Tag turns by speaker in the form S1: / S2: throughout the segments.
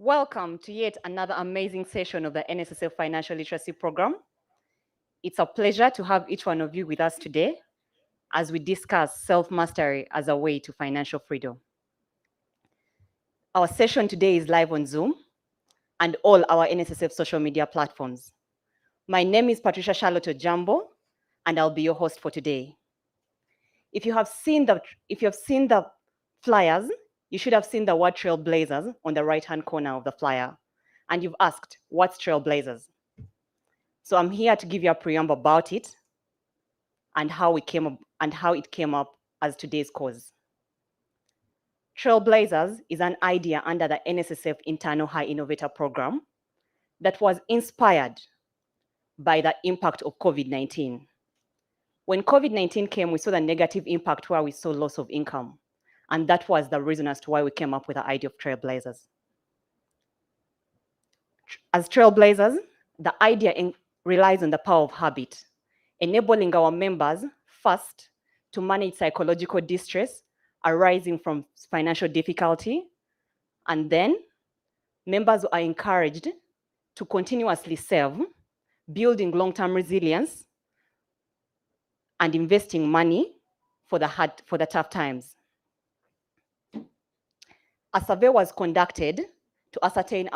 S1: Welcome to yet another amazing session of the NSSF Financial Literacy Program. It's a pleasure to have each one of you with us today as we discuss self-mastery as a way to financial freedom. Our session today is live on Zoom and all our NSSF social media platforms. My name is Patricia Charlotte Ojambo, and I'll be your host for today. If you have seen the flyers, you should have seen the word Trailblazers on the right-hand corner of the flyer, and you've asked, what's Trailblazers? So I'm here to give you a preamble about it and how it came up as today's cause. Trailblazers is an idea under the NSSF Internal High Innovator Program that was inspired by the impact of COVID-19. When COVID-19 came, we saw the negative impact where we saw loss of income. And that was the reason as to why we came up with the idea of Trailblazers. As Trailblazers, the idea relies on the power of habit, enabling our members, first, to manage psychological distress arising from financial difficulty, and then members are encouraged to continuously save, building long-term resilience, and investing money for the tough times. A survey was conducted to ascertain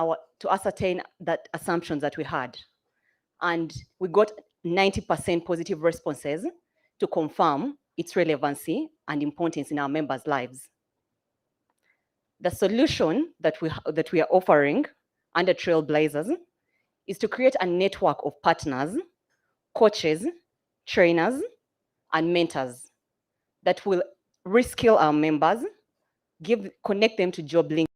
S1: the assumptions that we had, and we got 90% positive responses to confirm its relevancy and importance in our members' lives. The solution that we are offering under Trailblazers is to create a network of partners, coaches, trainers, and mentors that will reskill our members, connect them to job links,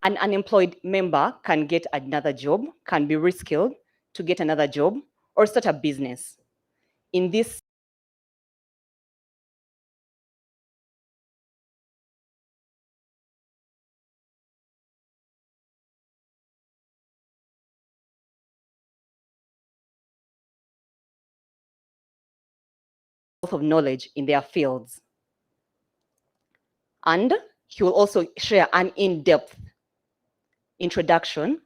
S1: an unemployed member can get another job, can be reskilled to get another job, or start a business. In this of knowledge in their fields. And he will also share an in-depth introduction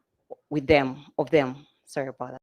S1: of them. Sorry about that.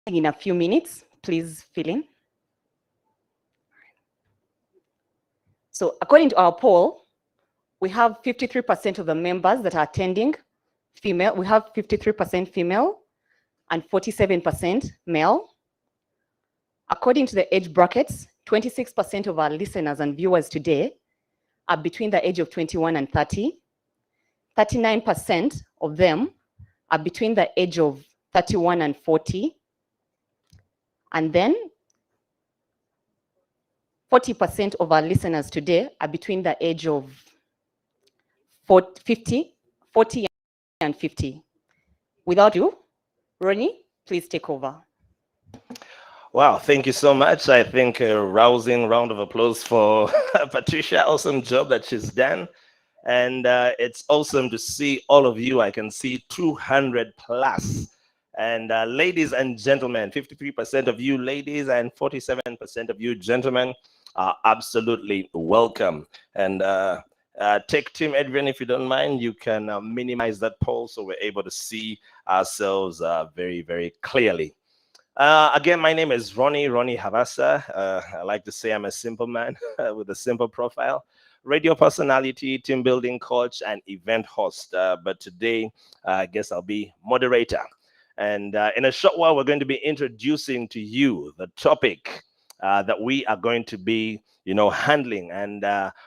S1: In a few minutes, please fill in. So according to our poll, we have 53% of the members that are attending female. We have 53% female and 47% male. According to the age brackets, 26% of our listeners and viewers today are between the age of 21 and 30. 39% of them are between the age of 31 and 40. And then 40% of our listeners today are between the age of 40 and 50. Without you, Ronnie, please take over.
S2: Wow, thank you so much. I think a rousing round of applause for Patricia. Awesome job that she's done. And it's awesome to see all of you. I can see 200 plus. And ladies and gentlemen, 53% of you ladies and 47% of you gentlemen are absolutely welcome. And tech team, Adrian, if you don't mind, you can minimize that poll so we're able to see ourselves very, very clearly. Again, my name is Ronnie Havasa. I like to say I'm a simple man with a simple profile. Radio personality, team building coach, and event host. But today, I guess I'll be moderator. And in a short while, we're going to be introducing to you the topic that we are going to be, handling. And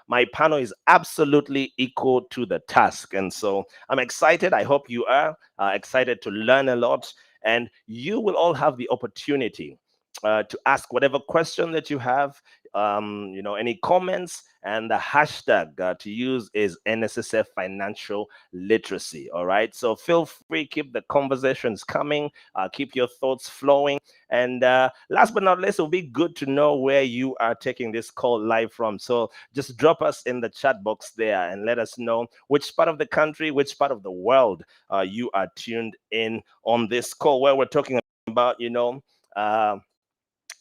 S2: my panel is absolutely equal to the task. And so I'm excited. I hope you are excited to learn a lot. And you will all have the opportunity to ask whatever question that you have, any comments, and the hashtag to use is NSSF Financial Literacy. All right. So feel free, keep the conversations coming, keep your thoughts flowing. And last but not least, it'll be good to know where you are taking this call live from. So just drop us in the chat box there and let us know which part of the country, which part of the world you are tuned in on this call, where we're talking about, uh,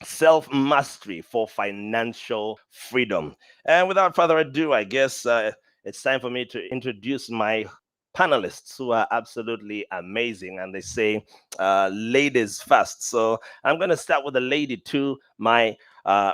S2: self mastery for financial freedom. And without further ado, I guess it's time for me to introduce my panelists who are absolutely amazing. And they say ladies first. So I'm going to start with the lady to my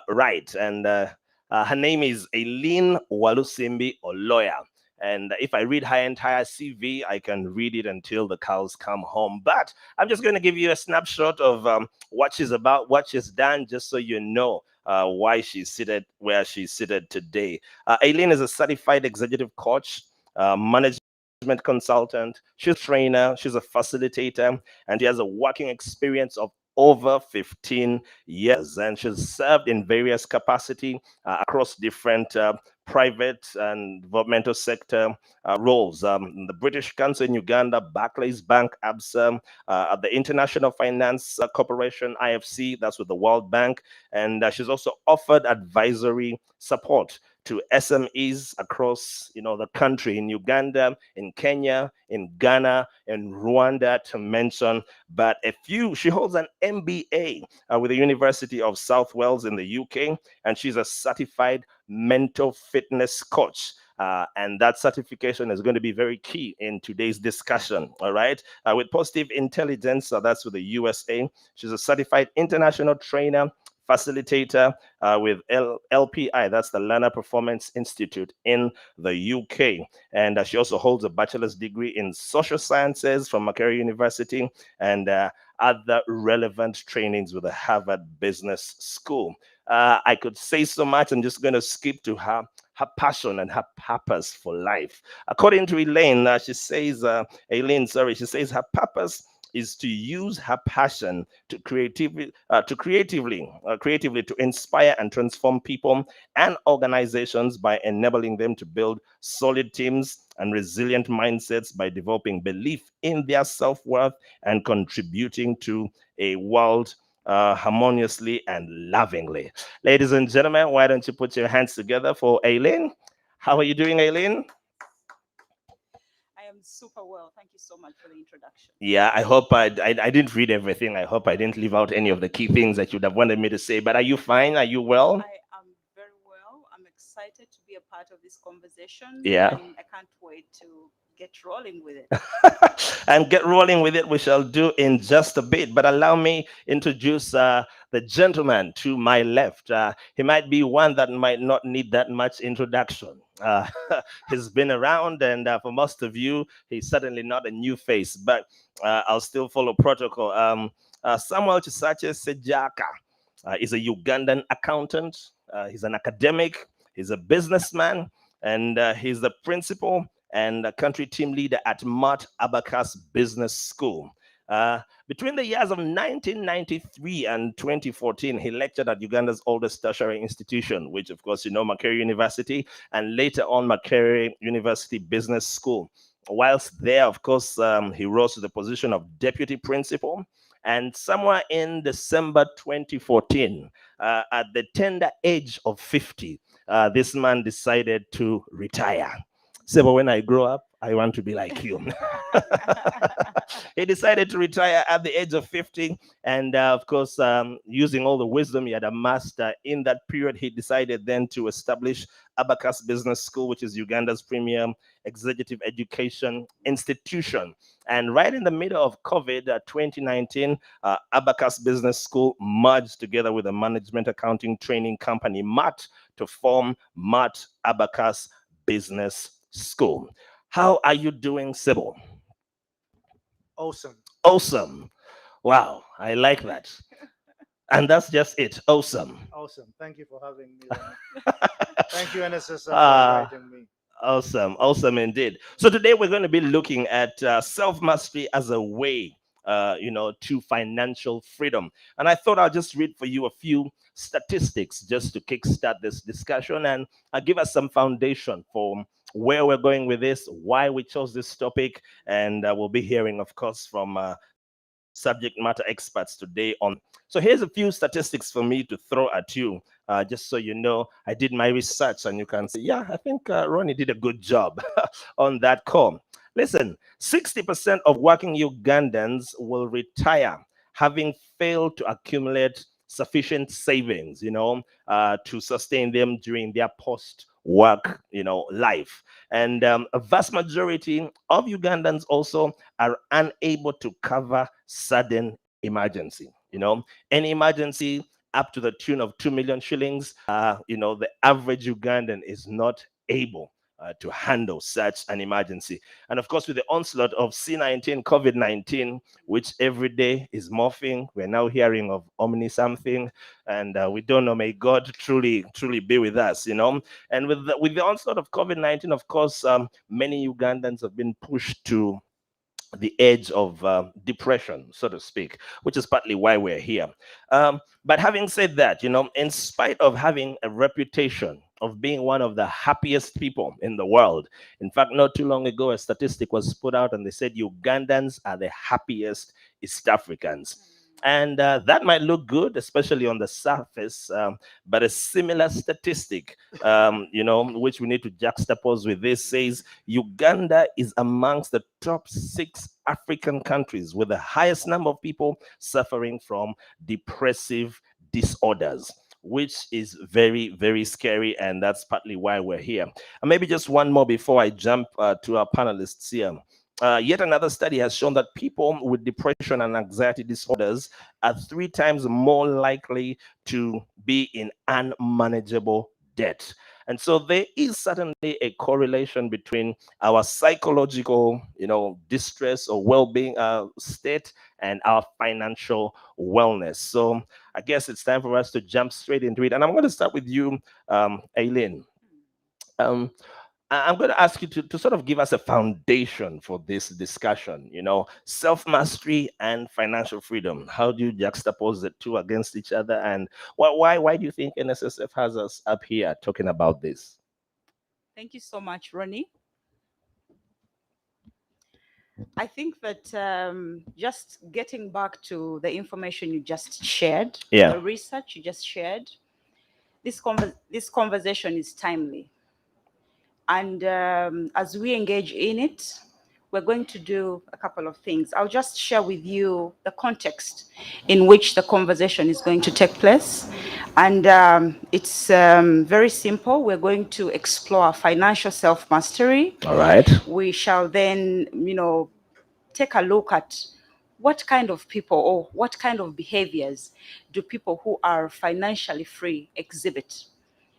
S2: right. And her name is Aileen Walusimbi Oloya. And if I read her entire CV, I can read it until the cows come home. But I'm just going to give you a snapshot of what she's about, what she's done, just so you know why she's seated where she's seated today. Aileen is a certified executive coach, management consultant. She's a trainer, she's a facilitator, and she has a working experience of over 15 years, and she's served in various capacity across different private and governmental sector roles. The British Council in Uganda, Barclays Bank, ABSA, at the International Finance Corporation, IFC, that's with the World Bank. And she's also offered advisory support to SMEs across, the country, in Uganda, in Kenya, in Ghana, in Rwanda, to mention but a few. She holds an MBA with the University of South Wales in the UK, and she's a certified mental fitness coach. And that certification is going to be very key in today's discussion. All right. With Positive Intelligence, that's with the USA. She's a certified international trainer, facilitator with LPI, that's the Learner Performance Institute in the UK. And she also holds a bachelor's degree in social sciences from Macquarie University and other relevant trainings with the Harvard Business School. I could say so much. I'm just going to skip to her passion and her purpose for life. According to Elaine, she says her purpose is to use her passion to creatively to inspire and transform people and organizations by enabling them to build solid teams and resilient mindsets by developing belief in their self-worth and contributing to a world harmoniously and lovingly. Ladies and gentlemen, why don't you put your hands together for Aileen? How are you doing, Aileen?
S3: I am super well. Thank you so much for the introduction.
S2: Yeah, I hope I didn't read everything. I hope I didn't leave out any of the key things that you'd have wanted me to say. But are you fine? Are you well?
S3: I am very well. I'm excited to be a part of this conversation.
S2: Yeah.
S3: And I can't wait to get rolling with it.
S2: And get rolling with it we shall do in just a bit. But allow me introduce the gentleman to my left. He might be one that might not need that much introduction. He's been around, and for most of you, he's certainly not a new face, but I'll still follow protocol. Samuel Chisache Sejaka is a Ugandan accountant. He's an academic. He's a businessman, and he's the principal and a country team leader at Mart Abacus Business School. Between the years of 1993 and 2014, he lectured at Uganda's oldest tertiary institution, which, of course, Macquarie University, and later on Macquarie University Business School. Whilst there, of course, he rose to the position of deputy principal. And somewhere in December 2014, at the tender age of 50, this man decided to retire. Sebo, when I grow up, I want to be like you. He decided to retire at the age of 50. And of course, using all the wisdom he had amassed in that period, he decided then to establish Abacus Business School, which is Uganda's premier executive education institution. And right in the middle of COVID 2019, Abacus Business School merged together with a management accounting training company, MAT, to form MAT Abacus Business School. How are you doing, Sybil?
S4: Awesome.
S2: Awesome. Wow, I like that. And that's just it. Awesome.
S4: Awesome. Thank you for having me. Thank you, NSSF, for
S2: Ah,
S4: inviting me.
S2: awesome. Awesome indeed. So today we're going to be looking at self-mastery as a way, to financial freedom. And I thought I'll just read for you a few statistics just to kickstart this discussion and give us some foundation for where we're going with this, why we chose this topic, and we'll be hearing, of course, from subject matter experts today on. So here's a few statistics for me to throw at you, just so you know. I did my research, and you can say, yeah, I think Ronnie did a good job on that call. Listen, 60% of working Ugandans will retire having failed to accumulate sufficient savings, to sustain them during their post-work, life. And a vast majority of Ugandans also are unable to cover sudden emergency. Any emergency up to the tune of 2 million shillings, the average Ugandan is not able to handle such an emergency. And of course, with the onslaught of C19, COVID-19, which every day is morphing, we're now hearing of Omni something, and we don't know. May God truly be with us, And with the onslaught of COVID-19, of course, many Ugandans have been pushed to the edge of depression, so to speak, which is partly why we're here. But having said that, in spite of having a reputation of being one of the happiest people in the world, in fact, not too long ago, a statistic was put out and they said Ugandans are the happiest East Africans. And that might look good, especially on the surface, but a similar statistic, which we need to juxtapose with this, says Uganda is amongst the top 6 African countries with the highest number of people suffering from depressive disorders, which is very, very scary. And that's partly why we're here. And maybe just one more before I jump to our panelists here. Yet another study has shown that people with depression and anxiety disorders are 3 times more likely to be in unmanageable debt. And so there is certainly a correlation between our psychological, distress or well-being state and our financial wellness. So I guess it's time for us to jump straight into it. And I'm going to start with you, Aileen. I'm going to ask you to sort of give us a foundation for this discussion, self-mastery and financial freedom. How do you juxtapose the two against each other? And why do you think NSSF has us up here talking about this?
S3: Thank you so much, Ronnie. I think that just getting back to the information you just shared,
S2: Yeah.
S3: the research you just shared, this conversation is timely. And as we engage in it, we're going to do a couple of things. I'll just share with you the context in which the conversation is going to take place. And it's very simple. We're going to explore financial self-mastery.
S2: All right.
S3: We shall then, take a look at what kind of people or what kind of behaviors do people who are financially free exhibit.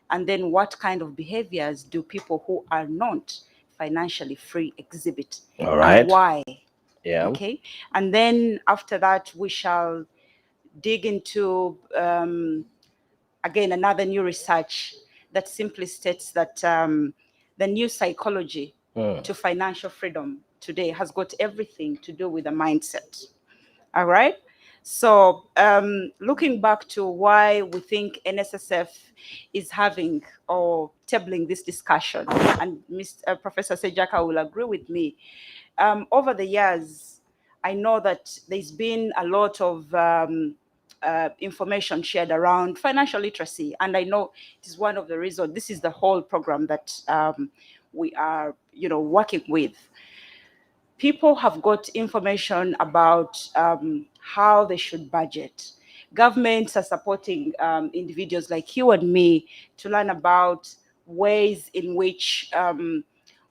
S3: And then what kind of behaviors do people who are not financially free exhibit?
S2: All right.
S3: And why?
S2: Yeah.
S3: Okay. And then after that, we shall dig into, again, another new research that simply states that the new psychology to financial freedom today has got everything to do with the mindset. All right. So looking back to why we think NSSF is having or tabling this discussion, and Professor Sejaka will agree with me, over the years, I know that there's been a lot of information shared around financial literacy. And I know it is one of the reasons, this is the whole program that we are, working with. People have got information about how they should budget. Governments are supporting individuals like you and me to learn about ways in which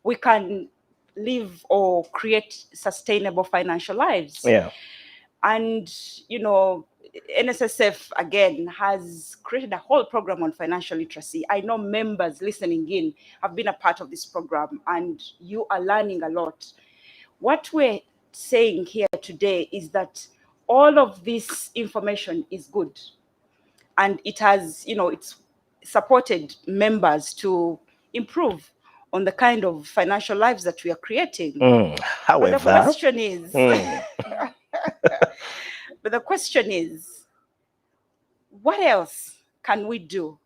S3: we can live or create sustainable financial lives.
S2: Yeah.
S3: And, NSSF, again, has created a whole program on financial literacy. I know members listening in have been a part of this program, and you are learning a lot. What we're saying here today is that all of this information is good, and it has, it's supported members to improve on the kind of financial lives that we are creating. But the
S2: However,
S3: question is, but the question is, what else can we do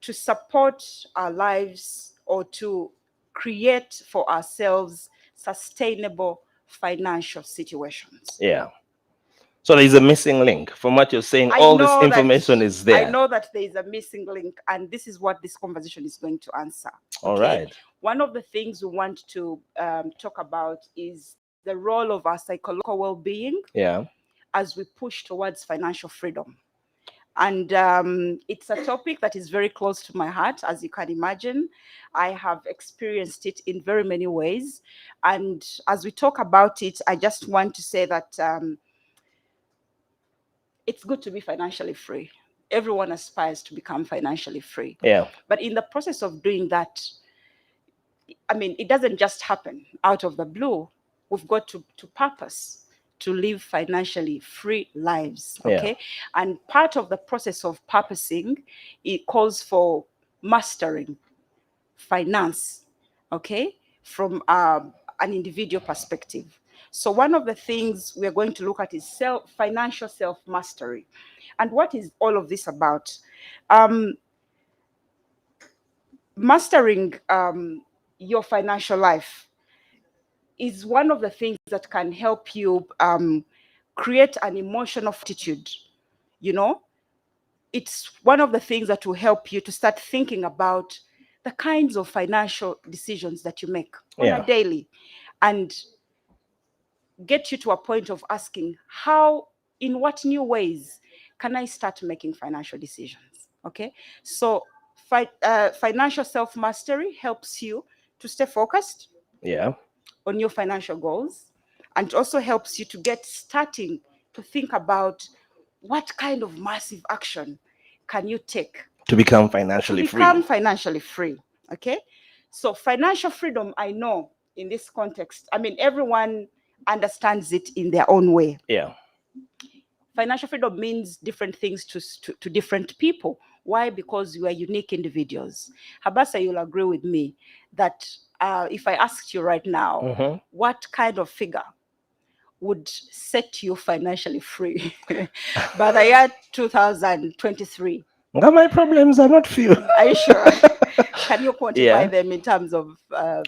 S3: to support our lives or to create for ourselves sustainable financial situations?
S2: yeah. So there's a missing link. From what you're saying, all this information is there.
S3: I know that there is a missing link, and this is what this conversation is going to answer.
S2: All right.
S3: One of the things we want to talk about is the role of our psychological well-being,
S2: Yeah.
S3: as we push towards financial freedom. And it's a topic that is very close to my heart, as you can imagine. I have experienced it in very many ways. And as we talk about it, I just want to say that it's good to be financially free. Everyone aspires to become financially free.
S2: Yeah.
S3: But in the process of doing that, I mean, it doesn't just happen out of the blue. We've got to purpose to live financially free lives, okay?
S2: Yeah.
S3: And part of the process of purposing, it calls for mastering finance, okay, from an individual perspective. So one of the things we're going to look at is financial self-mastery. And what is all of this about? Mastering your financial life is one of the things that can help you create an emotional fortitude. It's one of the things that will help you to start thinking about the kinds of financial decisions that you make on a daily, and get you to a point of asking, in what new ways can I start making financial decisions? Okay, so financial self-mastery helps you to stay focused on your financial goals, and it also helps you to get starting to think about what kind of massive action can you take
S2: to become financially
S3: free. Okay, so financial freedom, I know in this context, I mean, everyone understands it in their own way.
S2: Yeah.
S3: Financial freedom means different things to different people. Why? Because we are unique individuals. Habasa, you'll agree with me that if I asked you right now, what kind of figure would set you financially free by the year 2023?
S2: My problems are not few.
S3: Are you sure? Can you quantify them in terms of...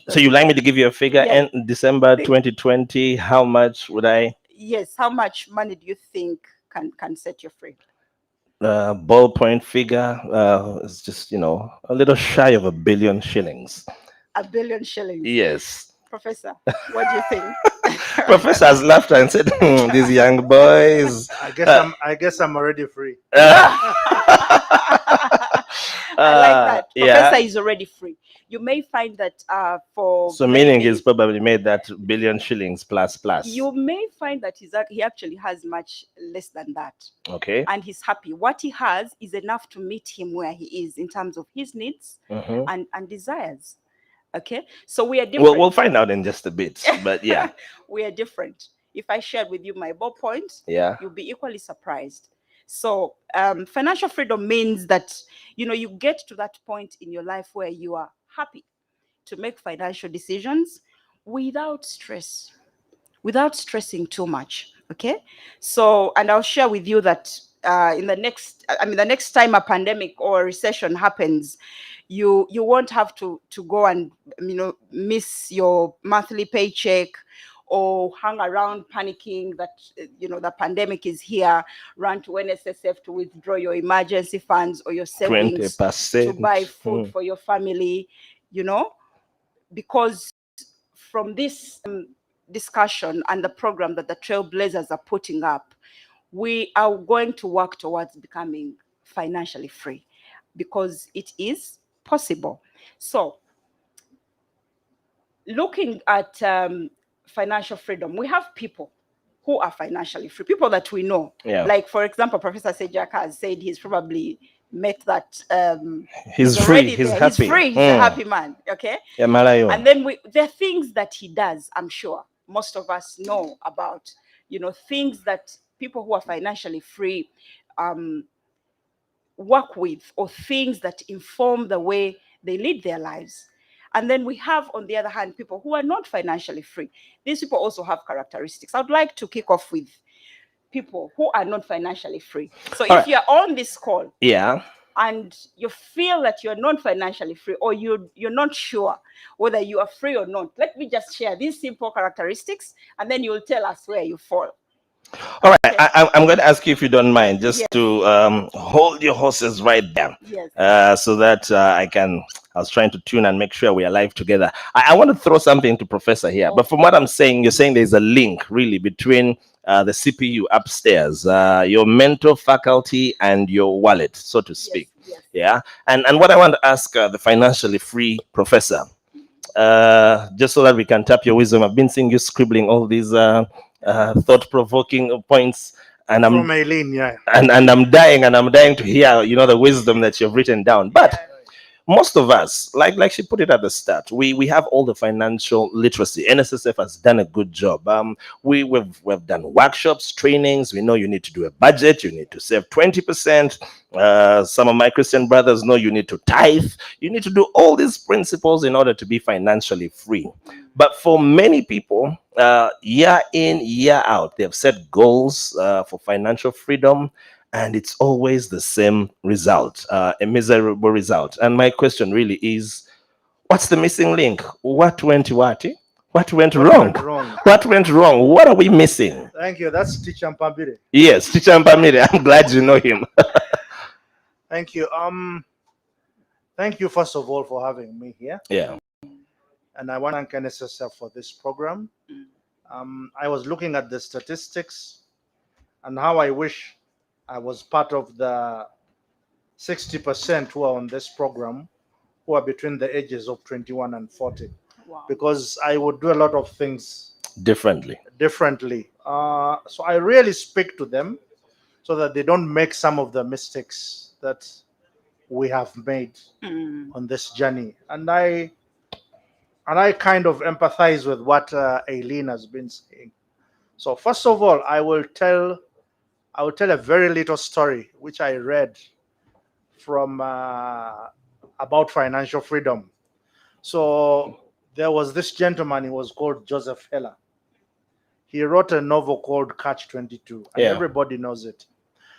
S2: So you'd like me to give you a figure?
S3: Yeah.
S2: In December 2020, how much would I...
S3: Yes, how much money do you think can set you free?
S2: Ballpoint figure is just, a little shy of 1 billion shillings.
S3: 1 billion shillings?
S2: Yes.
S3: Professor, what do you think?
S2: Professor has laughed and said, these young boys.
S4: I guess I'm already free.
S3: I like that. Professor is already free. You may find that
S2: so meaning he's probably made that 1 billion shillings plus.
S3: You may find that he actually has much less than that.
S2: Okay.
S3: And he's happy. What he has is enough to meet him where he is in terms of his needs and desires. Okay, so we are different.
S2: Well, we'll find out in just a bit, but yeah.
S3: We are different. If I shared with you my ballpoint, you'll be equally surprised. So financial freedom means that, you get to that point in your life where you are happy to make financial decisions without stress, without stressing too much. Okay, so, and I'll share with you that the next time a pandemic or a recession happens, you won't have to go and miss your monthly paycheck or hang around panicking that the pandemic is here, run to NSSF to withdraw your emergency funds or your savings
S2: 20%.
S3: to buy food for your family. because from this discussion and the program that the Trailblazers are putting up, we are going to work towards becoming financially free, because it is possible. So looking at financial freedom, we have people who are financially free, people that we know.
S2: Yeah.
S3: Like, for example, Professor Sejak has said he's probably met that.
S2: He's free.
S3: already
S2: He's
S3: there.
S2: happy.
S3: He's free. He's a happy man. Okay.
S2: Yeah, Malayo.
S3: And then there are things that he does, I'm sure most of us know about, things that people who are financially free work with, or things that inform the way they lead their lives. And then we have, on the other hand, people who are not financially free. These people also have characteristics. I'd like to kick off with people who are not financially free. So if you're on this call, and you feel that you're not financially free, or you're not sure whether you are free or not, let me just share these simple characteristics, and then you'll tell us where you fall.
S2: All right, okay. I'm going to ask you, if you don't mind, just to hold your horses right there.
S3: Yes.
S2: So that I was trying to tune and make sure we are live together. I want to throw something to Professor here, but from what I'm saying, you're saying there's a link really between the CPU upstairs, your mental faculty, and your wallet, so to speak.
S3: Yes.
S2: Yeah. And what I want to ask the financially free professor, just so that we can tap your wisdom. I've been seeing you scribbling all these thought-provoking points, and
S4: From Aileen, yeah.
S2: and I'm dying to hear the wisdom that you've written down. But most of us, like she put it at the start, we have all the financial literacy. NSSF has done a good job. We've done workshops, trainings. We know you need to do a budget. You need to save 20%. Some of my Christian brothers know you need to tithe. You need to do all these principles in order to be financially free. But for many people, year in, year out, they've set goals for financial freedom, and it's always the same result, a miserable result. And my question really is, what's the missing link? What went wrong? What went wrong? What are we missing?
S4: Thank you. That's Teacher Mpambire.
S2: Yes, Teacher Mpambire. I'm glad you know him.
S4: Thank you. Thank you, first of all, for having me here.
S2: Yeah.
S4: And I want to thank NSSF for this program. I was looking at the statistics and how I wish I was part of the 60% who are on this program, who are between the ages of 21 and 40.
S3: Wow.
S4: Because I would do a lot of things
S2: differently.
S4: So I really speak to them so that they don't make some of the mistakes that we have made on this journey. And I kind of empathize with what Aileen has been saying. So first of all, I will tell a very little story which I read from about financial freedom. So there was this gentleman, he was called Joseph Heller. He wrote a novel called Catch-22, and everybody knows it.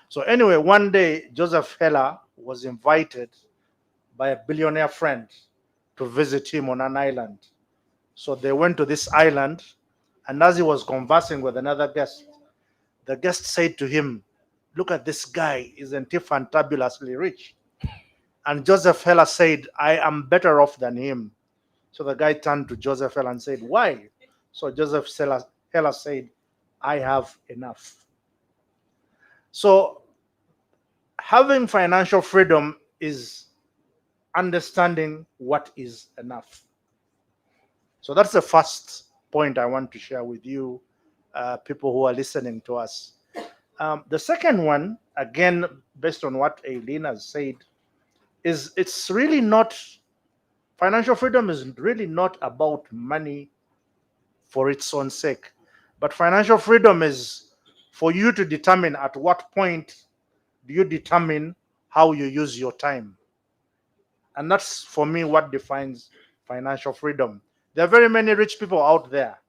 S4: So anyway, one day Joseph Heller was invited by a billionaire friend to visit him on an island. So they went to this island, and as he was conversing with another guest, the guest said to him, "Look at this guy, isn't he fantabulously rich?" And Joseph Heller said, "I am better off than him." So the guy turned to Joseph Heller and said, "Why?" So Joseph Heller said, "I have enough." So having financial freedom is understanding what is enough. So that's the first point I want to share with you, people who are listening to us. The second one, again, based on what Aileen has said, is it's really not, financial freedom is really not about money for its own sake. But financial freedom is for you to determine at what point do you determine how you use your time. And that's, for me, what defines financial freedom. There are very many rich people out there,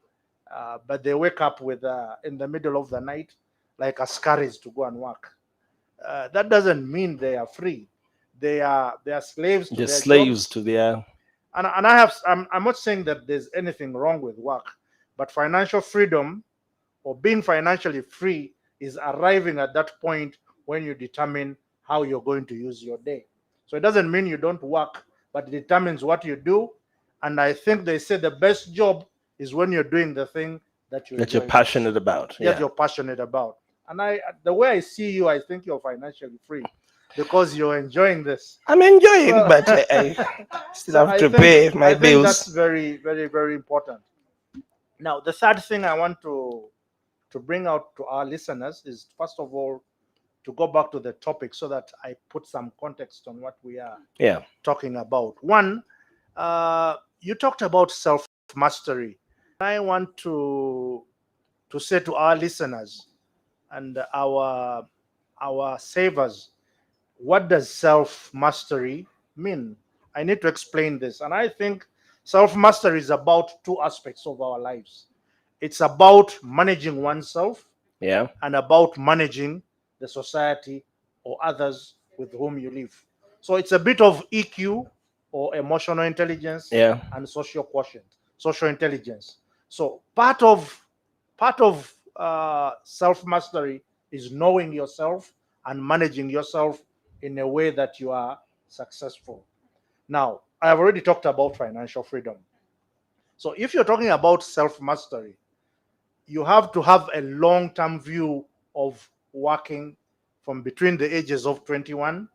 S4: but they wake up with in the middle of the night like askaris to go and work. That doesn't mean they are free. They are slaves to
S2: They're
S4: their
S2: slaves
S4: jobs.
S2: to their...
S4: And I'm not saying that there's anything wrong with work, but financial freedom, or being financially free, is arriving at that point when you determine how you're going to use your day. So it doesn't mean you don't work, but it determines what you do And I think they say the best job is when you're doing the thing that you
S2: That you're
S4: enjoy
S2: passionate about.
S4: that
S2: Yeah.
S4: you're passionate about. And the way I see you, I think you're financially free because you're enjoying this.
S2: I'm enjoying,
S4: So,
S2: but I still
S4: so
S2: have to pay my
S4: I think that's
S2: bills.
S4: very, very, very important. Now, the third thing I want to bring out to our listeners is, first of all, to go back to the topic so that I put some context on what we are
S2: Yeah.
S4: talking about. One, you talked about self mastery. I want to say to our listeners and our savers, what does self mastery mean? I need to explain this, and I think self mastery is about two aspects of our lives. It's about managing oneself
S2: Yeah.
S4: and about managing the society or others with whom you live. So it's a bit of EQ, or emotional intelligence,
S2: Yeah.
S4: and social quotient, social intelligence. So part of self mastery is knowing yourself and managing yourself in a way that you are successful. Now, I have already talked about financial freedom. So if you're talking about self mastery, you have to have a long term view of working from between the ages of 21,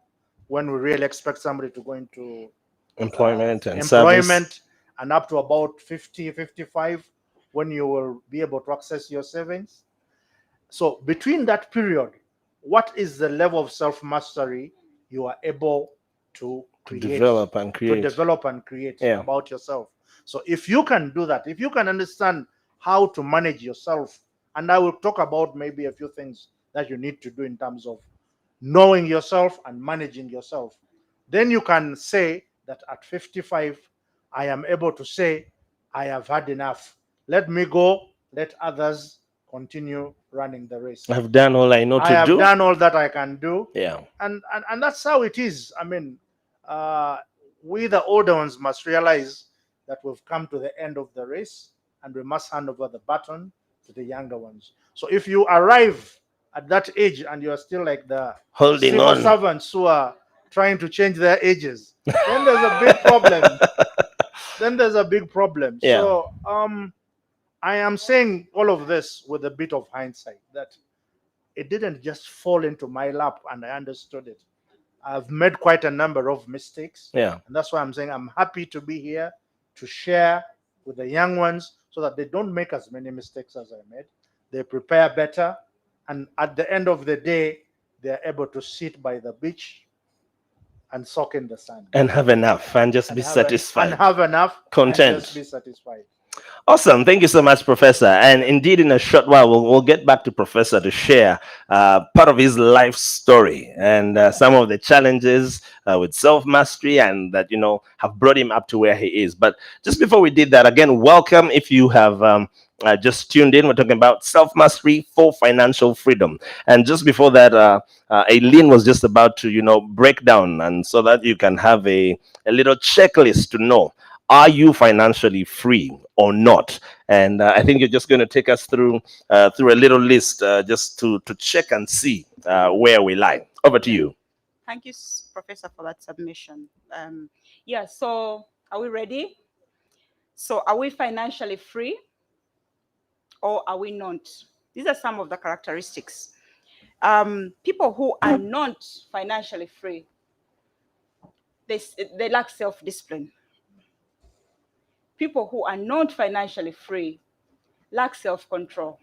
S4: when we really expect somebody to go into
S2: Employment and service.
S4: employment, and up to about 50, 55, when you will be able to access your savings. So between that period, what is the level of self mastery you are able to
S2: To
S4: create,
S2: develop and
S4: to
S2: create.
S4: develop and create
S2: Yeah.
S4: about yourself? So if you can do that, if you can understand how to manage yourself, and I will talk about maybe a few things that you need to do in terms of knowing yourself and managing yourself, then you can say that at 55, I am able to say, I have had enough. Let me go, let others continue running the race.
S2: I've done all I know
S4: I
S2: to
S4: have
S2: do.
S4: done all that I can do.
S2: Yeah.
S4: And that's how it is. I mean, uh, we, the older ones, must realize that we've come to the end of the race and we must hand over the baton to the younger ones. So if you arrive at that age and you're still like the
S2: Holding
S4: civil
S2: on.
S4: servants who are trying to change their ages, then there's a big problem. Then there's a big problem.
S2: Yeah.
S4: So I am saying all of this with a bit of hindsight, that it didn't just fall into my lap and I understood it. I've made quite a number of mistakes.
S2: Yeah.
S4: And that's why I'm saying I'm happy to be here to share with the young ones so that they don't make as many mistakes as I made. They prepare better. And at the end of the day, they're able to sit by the beach and soak in the sun.
S2: And have enough and just
S4: And
S2: be
S4: have and
S2: satisfied.
S4: have enough and
S2: Content.
S4: just be satisfied.
S2: Awesome. Thank you so much, Professor. And indeed, in a short while, we'll get back to Professor to share part of his life story and some of the challenges with self-mastery and that, have brought him up to where he is. But just before we did that, again, welcome if you have just tuned in. We're talking about self-mastery for financial freedom. And just before that, Aileen was just about to, break down, and so that you can have a little checklist to know, are you financially free or not? And I think you're just going to take us through a little list just to check and see where we lie. Over to you.
S3: Thank you, Professor, for that submission. Yeah, so are we ready? So are we financially free or are we not? These are some of the characteristics. People who are not financially free, they lack self-discipline. People who are not financially free lack self-control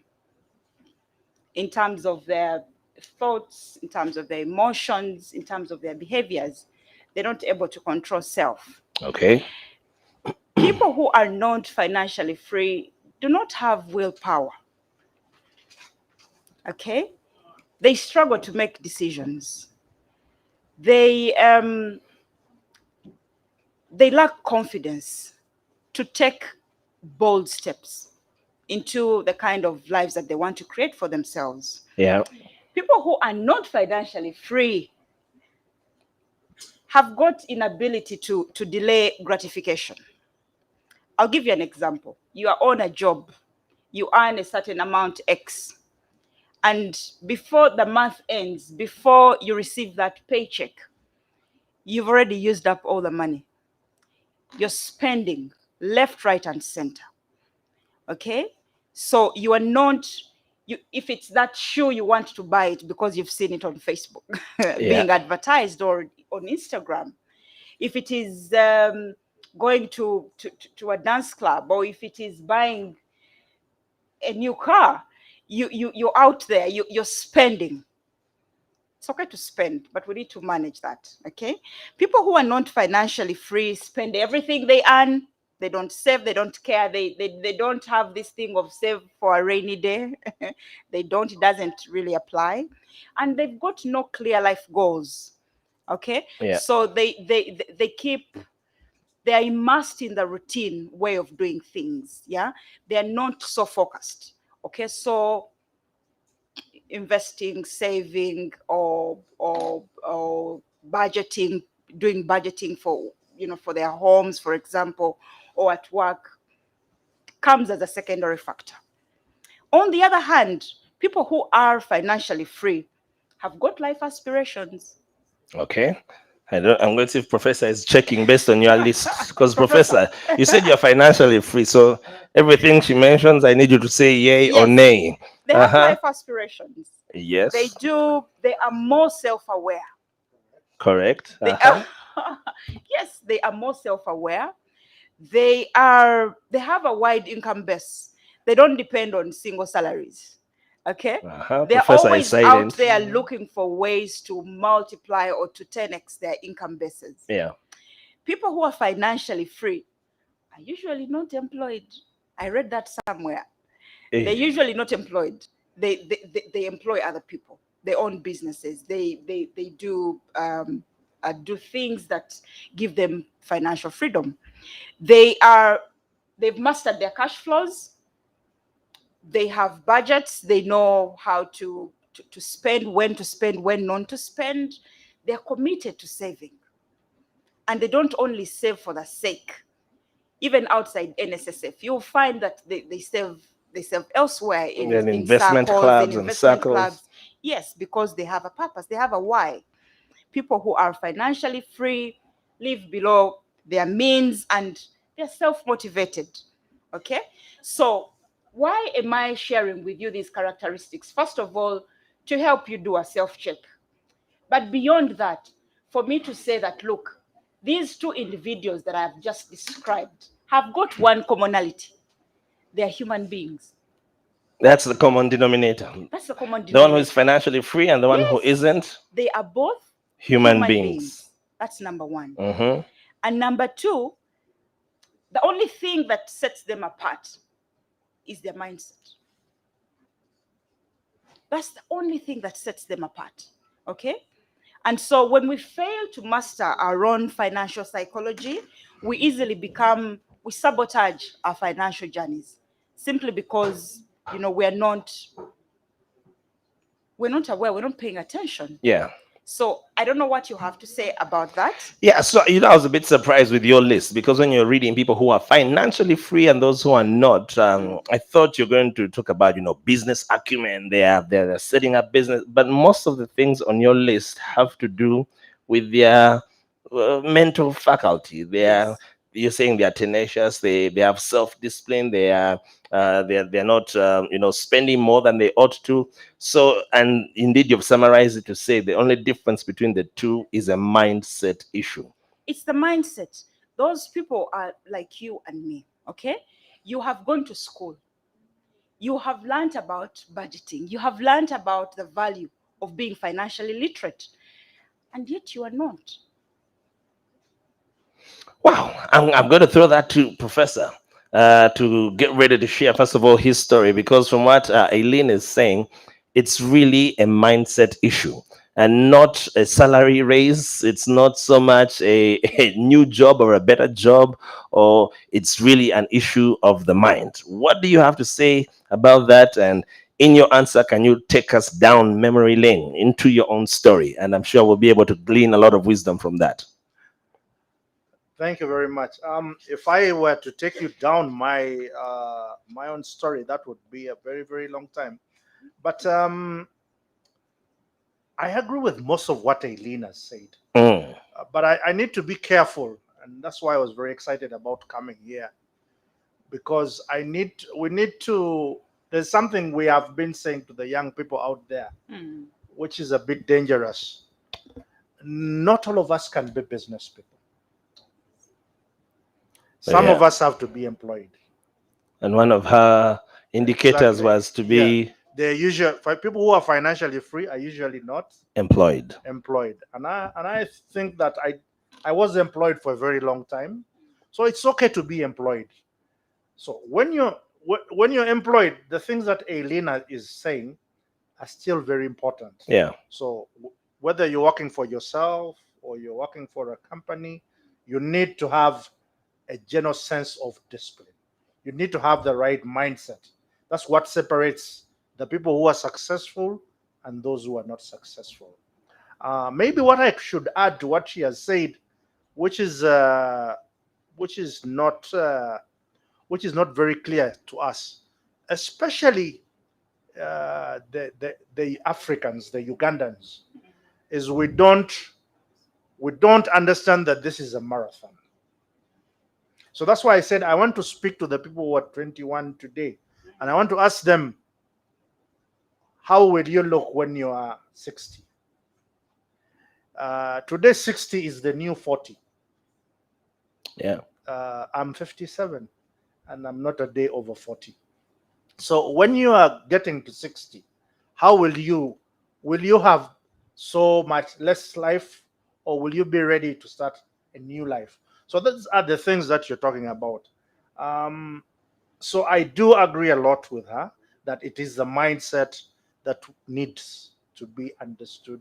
S3: in terms of their thoughts, in terms of their emotions, in terms of their behaviors. They're not able to control self.
S2: Okay.
S3: People who are not financially free do not have willpower. Okay? They struggle to make decisions. They lack confidence to take bold steps into the kind of lives that they want to create for themselves.
S2: Yeah.
S3: People who are not financially free have got inability to delay gratification. I'll give you an example. You are on a job, you earn a certain amount X, and before the month ends, before you receive that paycheck, you've already used up all the money. You're spending left, right, and center. Okay? So you are not, if it's that shoe, you want to buy it because you've seen it on Facebook being advertised, or on Instagram. If it is going to a dance club, or if it is buying a new car, you're out there, you're spending. It's okay to spend, but we need to manage that. Okay? People who are not financially free spend everything they earn. They don't save, they don't care, they don't have this thing of save for a rainy day. They don't, it doesn't really apply. And they've got no clear life goals. Okay? So they keep, they are immersed in the routine way of doing things. Yeah, they are not so focused. Okay, so investing, saving, or budgeting, doing budgeting for, for their homes, for example, or at work, comes as a secondary factor. On the other hand, people who are financially free have got life aspirations.
S2: Okay. I'm going to see if Professor is checking based on your list. Because, Professor, you said you're financially free. So everything she mentions, I need you to say yay or nay.
S3: They have life aspirations.
S2: Yes.
S3: They do. They are more self-aware.
S2: Correct.
S3: Yes, they are more self-aware. They have a wide income base. They don't depend on single salaries. Okay? They're always out there looking for ways to multiply or to 10x their income bases.
S2: Yeah.
S3: People who are financially free are usually not employed. I read that somewhere. They're usually not employed. They employ other people. They own businesses. They do things that give them financial freedom. They've mastered their cash flows. They have budgets. They know how to spend, when not to spend. They're committed to saving. And they don't only save for the sake. Even outside NSSF, you'll find that they save elsewhere in
S2: investment
S3: circles,
S2: clubs
S3: in
S2: and circles.
S3: Clubs. Yes, because they have a purpose. They have a why. People who are financially free live below their means and they're self-motivated. Okay? So why am I sharing with you these characteristics? First of all, to help you do a self-check. But beyond that, for me to say that, look, these two individuals that I've just described have got one commonality. They are human beings.
S2: That's the common denominator.
S3: That's the common denominator.
S2: The one who is financially free and the one who isn't.
S3: They are both
S2: human beings.
S3: That's number one.
S2: Mm-hmm.
S3: And number two, the only thing that sets them apart is their mindset. That's the only thing that sets them apart. Okay? And so when we fail to master our own financial psychology, we sabotage our financial journeys simply because, we're not aware, we're not paying attention.
S2: Yeah.
S3: So I don't know what you have to say about that.
S2: Yeah, so I was a bit surprised with your list because when you're reading people who are financially free and those who are not, I thought you're going to talk about, business acumen. They're setting up business, but most of the things on your list have to do with their mental faculty. You're saying they are tenacious. They have self-discipline. They're not spending more than they ought to. So, and indeed, you've summarized it to say the only difference between the two is a mindset issue.
S3: It's the mindset. Those people are like you and me. Okay, you have gone to school. You have learned about budgeting. You have learned about the value of being financially literate, and yet you are not.
S2: Wow, I'm going to throw that to Professor to get ready to share, first of all, his story, because from what Aileen is saying, it's really a mindset issue and not a salary raise. It's not so much a new job or a better job, or it's really an issue of the mind. What do you have to say about that? And in your answer, can you take us down memory lane into your own story? And I'm sure we'll be able to glean a lot of wisdom from that.
S4: Thank you very much. If I were to take you down my own story, that would be a very, very long time. But I agree with most of what Aileen has said. But I need to be careful, and that's why I was very excited about coming here. because we need to. There's something we have been saying to the young people out there, which is a bit dangerous. Not all of us can be business people. Some of
S2: Yeah.
S4: us have to be employed.
S2: And one of her indicators
S4: Exactly.
S2: was to be
S4: The usual for people who are financially free are usually not
S2: employed.
S4: employed, and I think that I was employed for a very long time, so it's okay to be employed. So when you're employed, the things that Elena is saying are still very important.
S2: Yeah.
S4: So whether you're working for yourself or you're working for a company, you need to have a general sense of discipline. You need to have the right mindset. That's what separates the people who are successful and those who are not successful. Maybe what I should add to what she has said, which is uh, which is not which is not very clear to us, especially the Africans, the Ugandans, is we don't understand that this is a marathon. So that's why I said I want to speak to the people who are 21 today, and I want to ask them, how will you look when you are 60? Today, 60 is the new 40.
S2: Yeah.
S4: I'm 57, and I'm not a day over 40. So when you are getting to 60, how will you have so much less life, or will you be ready to start a new life? So those are the things that you're talking about. Um, so I do agree a lot with her that it is the mindset that needs to be understood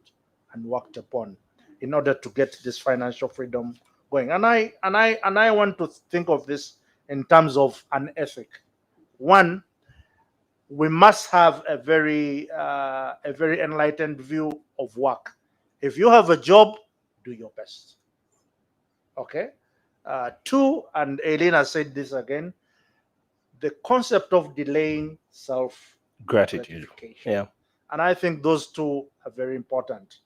S4: and worked upon in order to get this financial freedom going. And I want to think of this in terms of an ethic. One, we must have a very enlightened view of work. If you have a job, do your best. Okay. Two, and Elena said this again, the concept of delaying self
S2: Gratitude.
S4: gratification.
S2: Yeah.
S4: And I think those two are very important,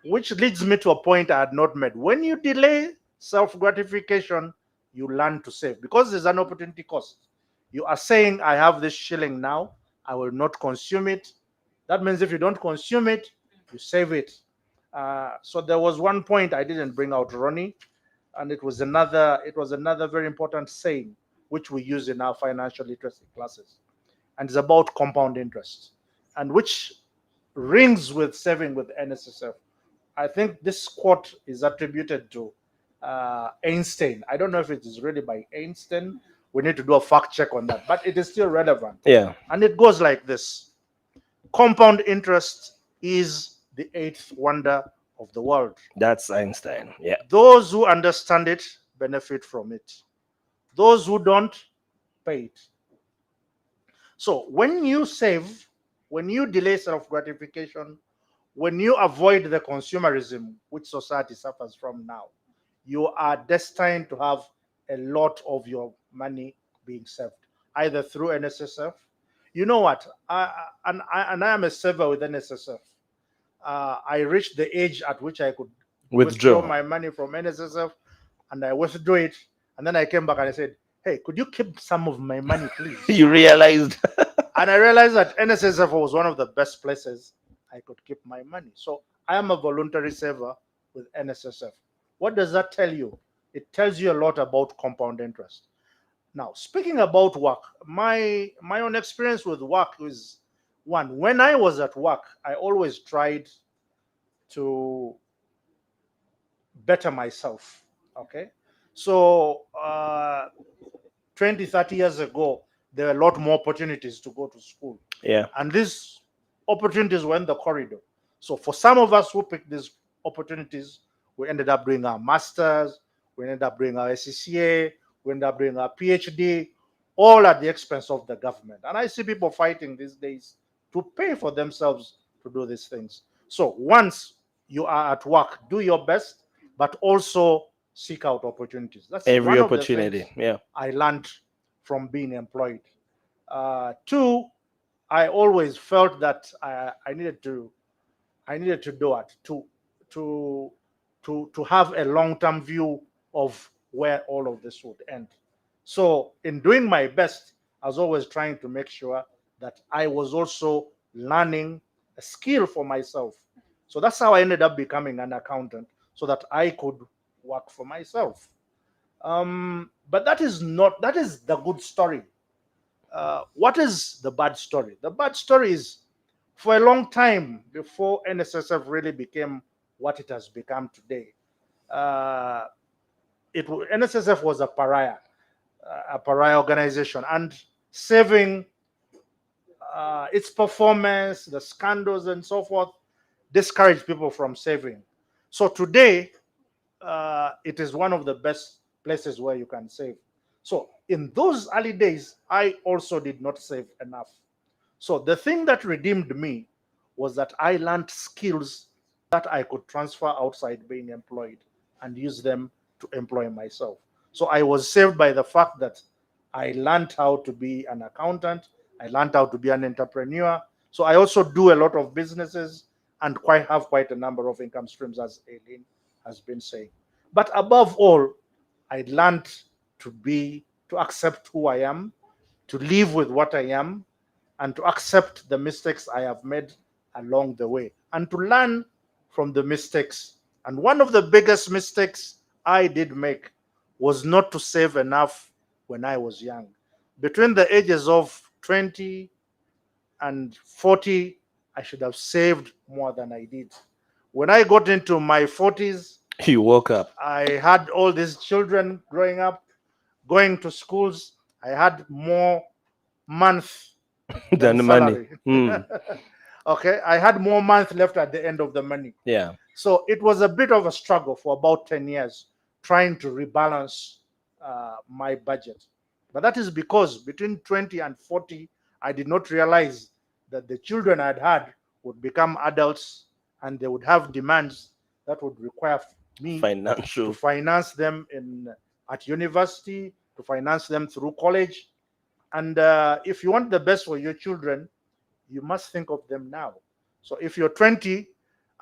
S4: which leads me to a point I had not made. When you delay self gratification, you learn to save because there's an opportunity cost. You are saying, I have this shilling now, I will not consume it. That means if you don't consume it, you save it. So there was one point I didn't bring out, Ronnie, and it was another very important saying which we use in our financial literacy classes, and it's about compound interest, and which rings with saving with NSSF. I think this quote is attributed to Einstein. I don't know if it is really by Einstein. We need to do a fact check on that, but it is still relevant.
S2: Yeah.
S4: And it goes like this: compound interest is the eighth wonder of the world.
S2: That's Einstein. Yeah.
S4: Those who understand it benefit from it. Those who don't, pay it. So when you save, when you delay self gratification, when you avoid the consumerism which society suffers from now, you are destined to have a lot of your money being saved, either through NSSF. You know what? I am a saver with NSSF. I reached the age at which I could withdraw
S2: Withdraw.
S4: my money from NSSF, and I withdrew it. And then I came back and I said, "Hey, could you keep some of my money, please?"
S2: You realized.
S4: And I realized that NSSF was one of the best places I could keep my money. So I am a voluntary saver with NSSF. What does that tell you? It tells you a lot about compound interest. Now, speaking about work, my own experience with work is one. When I was at work, I always tried to better myself. Okay, so 20, 30 years ago, there were a lot more opportunities to go to school.
S2: Yeah.
S4: And these opportunities were in the corridor. So for some of us who picked these opportunities, we ended up doing our masters, we ended up doing our SCCA, we ended up doing our PhD, all at the expense of the government. And I see people fighting these days to pay for themselves to do these things. So once you are at work, do your best, but also seek out opportunities. That's
S2: Every
S4: one of the
S2: opportunity.
S4: things
S2: Yeah.
S4: I learned from being employed. Two, I always felt that I needed to do it to have a long-term view of where all of this would end. So in doing my best, I was always trying to make sure that I was also learning a skill for myself. So that's how I ended up becoming an accountant, so that I could work for myself. But that is the good story. What is the bad story? The bad story is, for a long time before NSSF really became what it has become today, uh, NSSF was a pariah organization, and saving, its performance, the scandals, and so forth, discouraged people from saving. So today, it is one of the best places where you can save. So in those early days, I also did not save enough. So the thing that redeemed me was that I learned skills that I could transfer outside being employed and use them to employ myself. So I was saved by the fact that I learned how to be an accountant, I learned how to be an entrepreneur. So I also do a lot of businesses and have quite a number of income streams, as Aileen has been saying. But above all, I learned to accept who I am, to live with what I am, and to accept the mistakes I have made along the way, and to learn from the mistakes. And one of the biggest mistakes I did make was not to save enough when I was young. Between the ages of 20 and 40, I should have saved more than I did. When I got into my 40s,
S2: You woke up.
S4: I had all these children growing up, going to schools. I had more months than
S2: Than the money.
S4: salary.
S2: Mm.
S4: Okay, I had more months left at the end of the money.
S2: Yeah.
S4: So it was a bit of a struggle for about 10 years trying to rebalance my budget. But that is because between 20 and 40, I did not realize that the children I'd had would become adults, and they would have demands that would require me to
S2: Financial.
S4: finance them at university, to finance them through college. And if you want the best for your children, you must think of them now. So if you're 20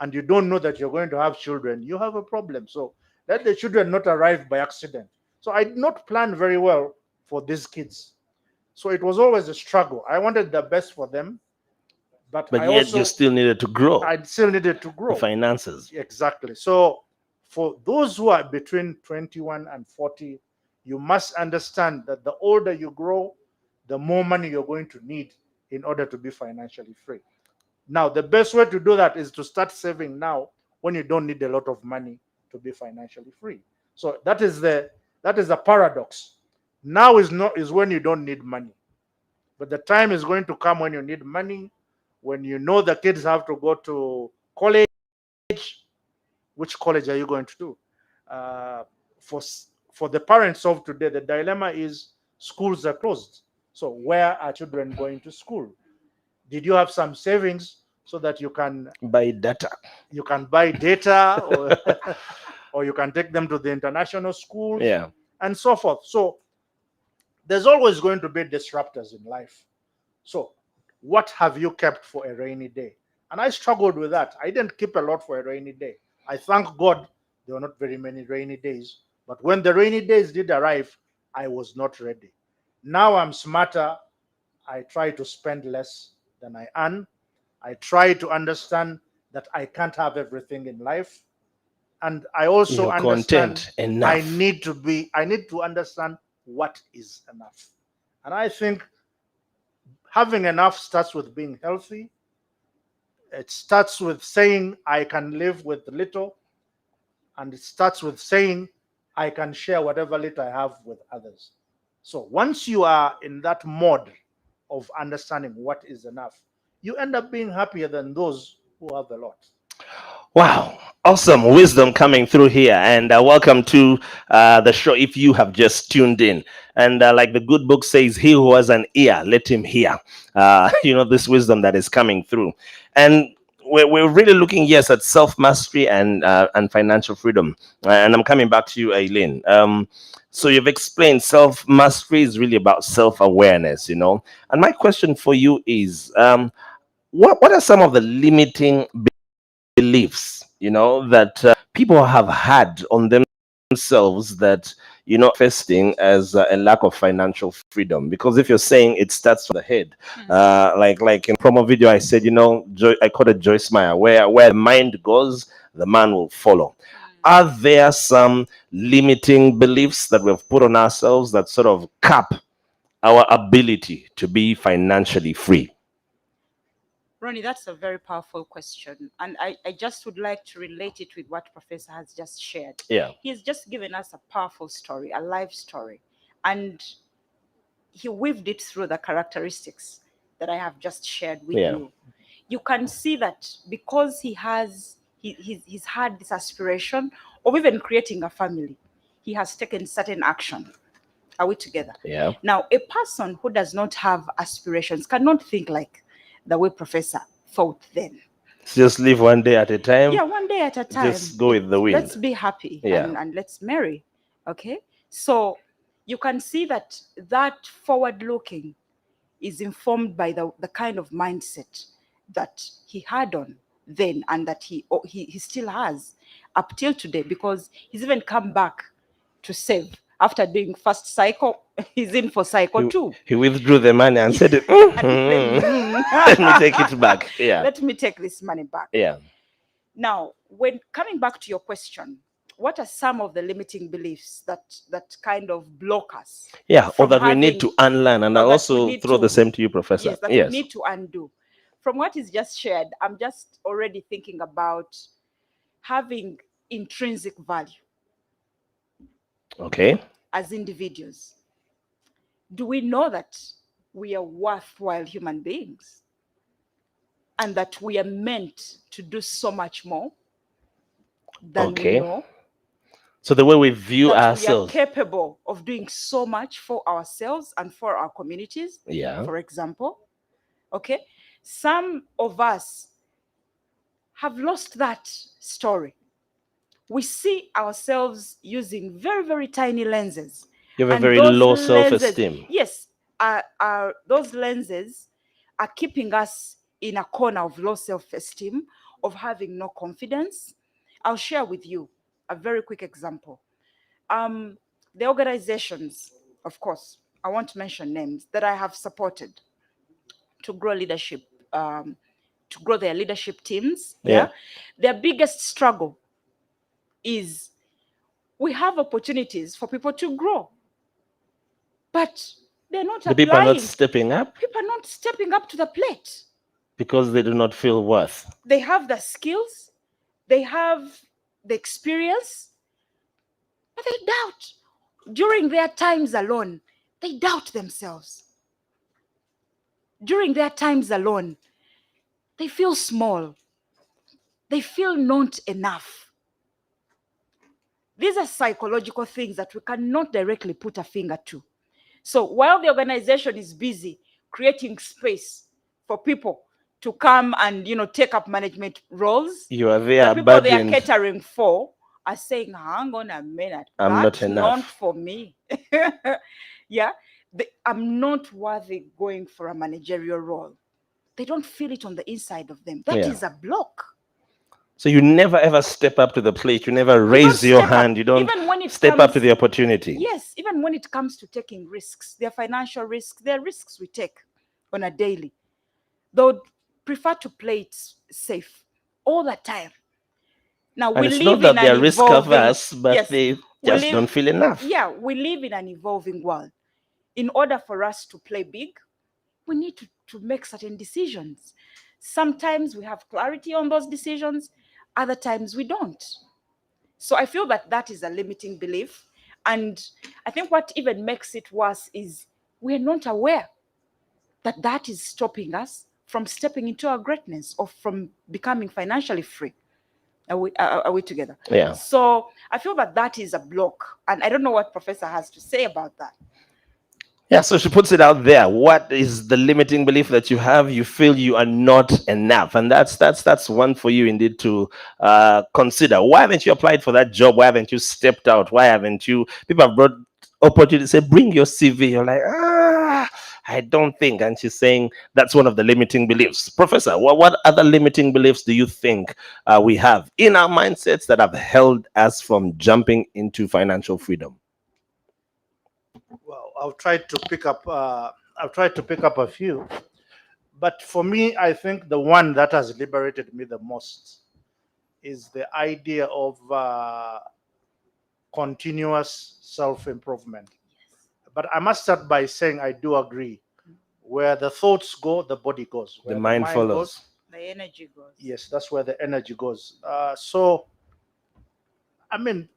S4: and you don't know that you're going to have children, you have a problem. So let the children not arrive by accident. So I did not plan very well for these kids. So it was always a struggle. I wanted the best for them, but
S2: But yet you still needed to grow
S4: I still needed to
S2: the
S4: grow.
S2: finances.
S4: Exactly. So for those who are between 21 and 40, you must understand that the older you grow, the more money you're going to need in order to be financially free. Now, the best way to do that is to start saving now when you don't need a lot of money to be financially free. So that is the paradox. Now is when you don't need money. But the time is going to come when you need money, when you know the kids have to go to college. Which college are you going to do? Uh, for for the parents of today, the dilemma is schools are closed. So where are children going to school? Did you have some savings so that
S2: Buy data.
S4: you can buy data, or or you can take them to the international schools,
S2: Yeah.
S4: and so forth? So there's always going to be disruptors in life. So what have you kept for a rainy day? And I struggled with that. I didn't keep a lot for a rainy day. I thank God there were not very many rainy days. But when the rainy days did arrive, I was not ready. Now I'm smarter. I try to spend less than I earn. I try to understand that I can't have everything in life. And I also
S2: You're
S4: understand
S2: content enough.
S4: I need to understand what is enough. And I think having enough starts with being healthy. It starts with saying I can live with little, and it starts with saying I can share whatever little I have with others. So once you are in that mode of understanding what is enough, you end up being happier than those who have a lot.
S2: Wow, awesome wisdom coming through here. And welcome to the show if you have just tuned in. And like the good book says, he who has an ear, let him hear. This wisdom that is coming through. And we're really looking, yes, at self-mastery and financial freedom. And I'm coming back to you, Aileen. So you've explained self-mastery is really about self-awareness, And my question for you is, what are some of the limiting beliefs that people have had on them themselves that manifesting as a lack of financial freedom? Because if you're saying it starts from the head, like in promo video I said, I quoted Joyce Meyer, where the mind goes, the man will follow. Are there some limiting beliefs that we've put on ourselves that sort of cap our ability to be financially free?
S3: Ronnie, that's a very powerful question. And I just would like to relate it with what Professor has just shared.
S2: Yeah.
S3: He's just given us a powerful story, a life story. And he weaved it through the characteristics that I have just shared with you. You can see that because he's had this aspiration of even creating a family, he has taken certain action. Are we together?
S2: Yeah.
S3: Now, a person who does not have aspirations cannot think like the way Professor thought then.
S2: Just live one day at a time.
S3: Yeah, one day at a time.
S2: Just go with the wind.
S3: Let's be happy and let's marry. Okay? So you can see that forward looking is informed by the kind of mindset that he had on then and that he still has up till today, because he's even come back to save. After doing first cycle, he's in for cycle 2.
S2: He withdrew the money and said, let me take it back. Yeah.
S3: Let me take this money back.
S2: Yeah.
S3: Now, when coming back to your question, what are some of the limiting beliefs that kind of block us?
S2: Yeah, or that we need to unlearn. And I'll also throw the same to you, Professor.
S3: Yes, that we need to undo. From what is just shared, I'm just already thinking about having intrinsic value.
S2: Okay.
S3: As individuals, do we know that we are worthwhile human beings and that we are meant to do so much more than we know?
S2: So the way we view
S3: that
S2: ourselves,
S3: we are capable of doing so much for ourselves and for our communities.
S2: Yeah.
S3: For example, okay, some of us have lost that story. We see ourselves using very, very tiny lenses.
S2: You have a very low self-esteem.
S3: Yes, those lenses are keeping us in a corner of low self-esteem, of having no confidence. I'll share with you a very quick example. The organizations, of course, I won't mention names, that I have supported to grow leadership, to grow their leadership teams. Yeah. Their biggest struggle is we have opportunities for people to grow, but they're not applying.
S2: People are not stepping up.
S3: People are not stepping up to the plate.
S2: Because they do not feel worth.
S3: They have the skills, they have the experience, but they doubt. During their times alone, they doubt themselves. During their times alone, they feel small. They feel not enough. These are psychological things that we cannot directly put a finger to. So while the organization is busy creating space for people to come and take up management roles,
S2: you are there.
S3: The people they are catering for are saying, "Hang on a minute,
S2: I'm
S3: that's
S2: not enough.
S3: Not for me." Yeah, I'm not worthy going for a managerial role. They don't feel it on the inside of them. That is a block.
S2: So you never ever step up to the plate. You never raise your hand. You don't step up to the opportunity.
S3: Yes, even when it comes to taking risks, their financial risks, they're risks we take on a daily. They would prefer to play it safe all the time. Now, we live
S2: not that
S3: in
S2: they are
S3: an
S2: risk
S3: evolving,
S2: averse, but they just don't feel enough.
S3: Yeah, we live in an evolving world. In order for us to play big, we need to make certain decisions. Sometimes we have clarity on those decisions, other times we don't. So I feel that is a limiting belief. And I think what even makes it worse is we're not aware that is stopping us from stepping into our greatness or from becoming financially free. Are we together?
S2: Yeah.
S3: So I feel that is a block. And I don't know what Professor has to say about that.
S2: Yeah, so she puts it out there. What is the limiting belief that you have? You feel you are not enough, and that's one for you indeed to consider. Why haven't you applied for that job? Why haven't you stepped out? Why haven't you? People have brought opportunity. Say, bring your CV. You're like, I don't think. And she's saying that's one of the limiting beliefs. Professor, what other limiting beliefs do you think we have in our mindsets that have held us from jumping into financial freedom?
S4: Well, I've tried to pick up. I've tried to pick up a few, but for me, I think the one that has liberated me the most is the idea of continuous self-improvement. But I must start by saying I do agree. Where the thoughts go, the body goes.
S2: The
S4: Where
S2: mind follows.
S4: goes,
S3: The energy goes.
S4: yes, that's where the energy goes. So, I mean,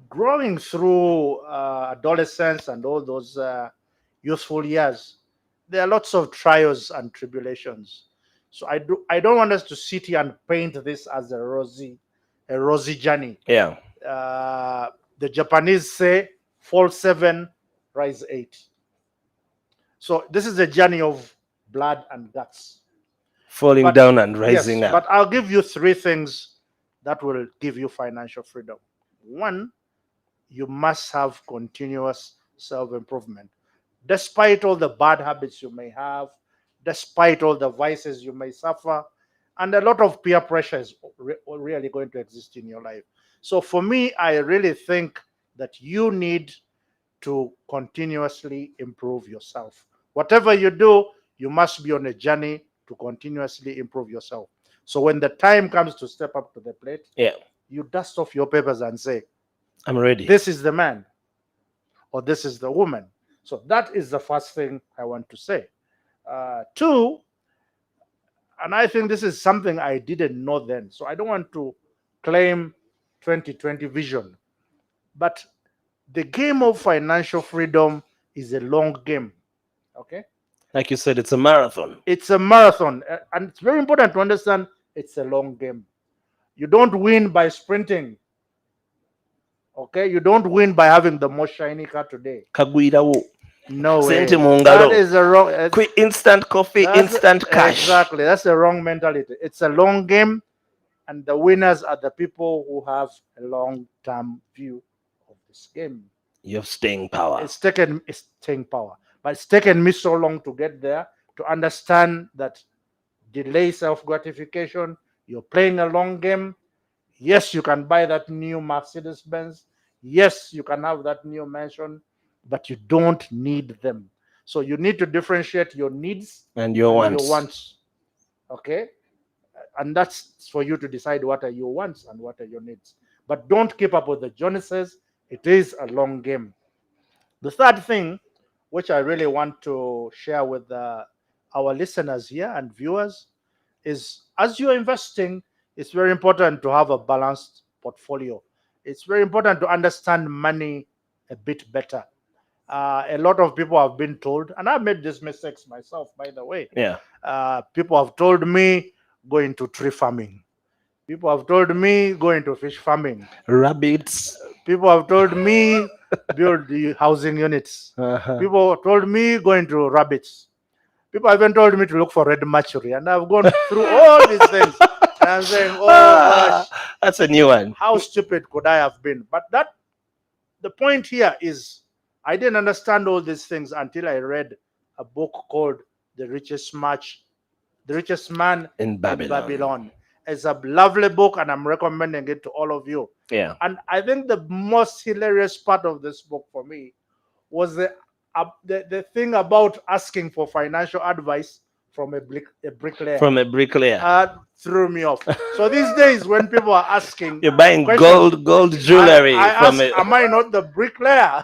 S4: growing through adolescence and all those youthful years, there are lots of trials and tribulations. So I don't want us to sit here and paint this as a rosy journey.
S2: Yeah.
S4: The Japanese say, fall 7, rise 8. So this is a journey of blood and guts.
S2: Falling
S4: But-
S2: down and rising
S4: Yes,
S2: up.
S4: but I'll give you 3 things that will give you financial freedom. One, you must have continuous self-improvement. Despite all the bad habits you may have, despite all the vices you may suffer, and a lot of peer pressure is really going to exist in your life. So for me, I really think that you need to continuously improve yourself. Whatever you do, you must be on a journey to continuously improve yourself. So when the time comes to step up to the plate,
S2: Yeah.
S4: you dust off your papers and say,
S2: I'm ready.
S4: this is the man or this is the woman. So that is the first thing I want to say. 2, and I think this is something I didn't know then. So I don't want to claim 2020 vision, but the game of financial freedom is a long game. Okay?
S2: Like you said, it's a marathon.
S4: It's a marathon. And it's very important to understand it's a long game. You don't win by sprinting. Okay? You don't win by having the most shiny car today.
S2: Kagwirawo.
S4: No way.
S2: Sente mu
S4: That
S2: ngalo.
S4: is a wrong.
S2: Quick instant coffee, instant cash.
S4: Exactly. That's the wrong mentality. It's a long game, and the winners are the people who have a long-term view of this game.
S2: You have staying power.
S4: It's staying power, but it's taken me so long to get there to understand that delay self-gratification. You're playing a long game. Yes, you can buy that new Mercedes Benz. Yes, you can have that new mansion, but you don't need them. So you need to differentiate your needs
S2: And your
S4: and
S2: wants.
S4: your wants. Okay? And that's for you to decide what are your wants and what are your needs. But don't keep up with the Joneses. It is a long game. The third thing, which I really want to share with our listeners here and viewers, is as you're investing, it's very important to have a balanced portfolio. It's very important to understand money a bit better. A lot of people have been told, and I've made these mistakes myself, by the way.
S2: Yeah.
S4: People have told me go into tree farming. People have told me go into fish farming.
S2: Rabbits.
S4: People have told me build the housing units.
S2: Uh-huh.
S4: People told me go into rabbits. People have even told me to look for red mercury, and I've gone through all these things. And I'm saying, oh gosh,
S2: That's a new one.
S4: how stupid could I have been? But the point here is I didn't understand all these things until I read a book called The Richest Man
S2: In Babylon.
S4: Babylon. It's a lovely book, and I'm recommending it to all of you.
S2: Yeah.
S4: And I think the most hilarious part of this book for me was the thing about asking for financial advice from a bricklayer.
S2: From a bricklayer.
S4: Threw me off. So these days, when people are asking,
S2: You're buying
S4: questions,
S2: gold jewelry
S4: I
S2: from
S4: ask, am I not the bricklayer?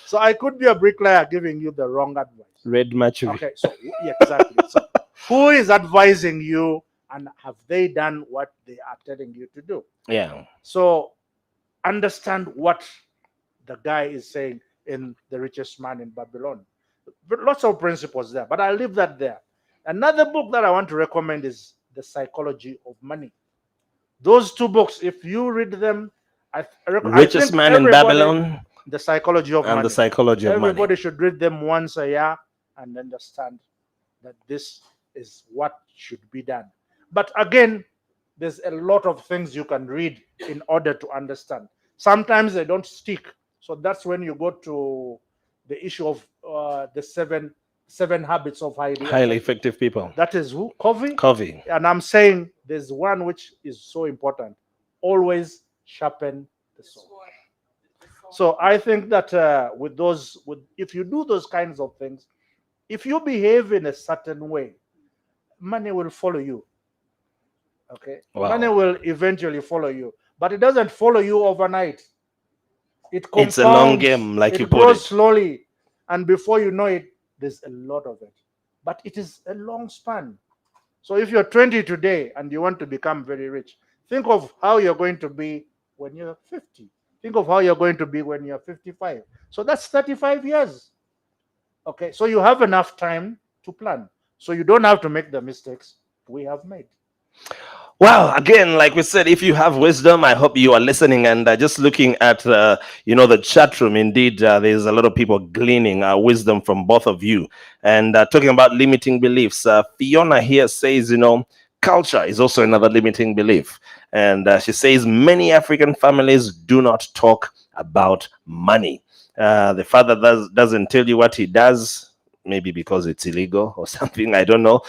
S4: So I could be a bricklayer giving you the wrong advice.
S2: red mercury.
S4: Okay, so yeah, exactly. So who is advising you, and have they done what they are telling you to do?
S2: Yeah.
S4: So understand what the guy is saying in The Richest Man in Babylon. But lots of principles there, but I'll leave that there. Another book that I want to recommend is The Psychology of Money. Those 2 books, if you read them, I
S2: Richest
S4: think
S2: Man in
S4: everybody-
S2: Babylon
S4: The Psychology of
S2: and
S4: Money.
S2: The Psychology of Money.
S4: Everybody should read them once a year and understand that this is what should be done. But again, there's a lot of things you can read in order to understand. Sometimes they don't stick. So that's when you go to the issue of the seven habits of
S2: Highly effective people.
S4: That is who? Covey.
S2: Covey.
S4: And I'm saying there's one which is so important. Always sharpen the sword. So I think that if you do those kinds of things, if you behave in a certain way, money will follow you. Okay,
S2: Wow.
S4: money will eventually follow you, but it doesn't follow you overnight. It compounds.
S2: It's a long game, like you
S4: it
S2: put
S4: grows
S2: it.
S4: slowly, and before you know it, there's a lot of it. But it is a long span. So if you're 20 today and you want to become very rich, think of how you're going to be when you're 50. Think of how you're going to be when you're 55. So that's 35 years. Okay, so you have enough time to plan. So you don't have to make the mistakes we have made.
S2: Well, again, like we said, if you have wisdom, I hope you are listening and just looking at, the chat room. Indeed, there's a lot of people gleaning wisdom from both of you. And talking about limiting beliefs, Fiona here says, culture is also another limiting belief. And she says many African families do not talk about money. The father doesn't tell you what he does. Maybe because it's illegal or something, I don't know.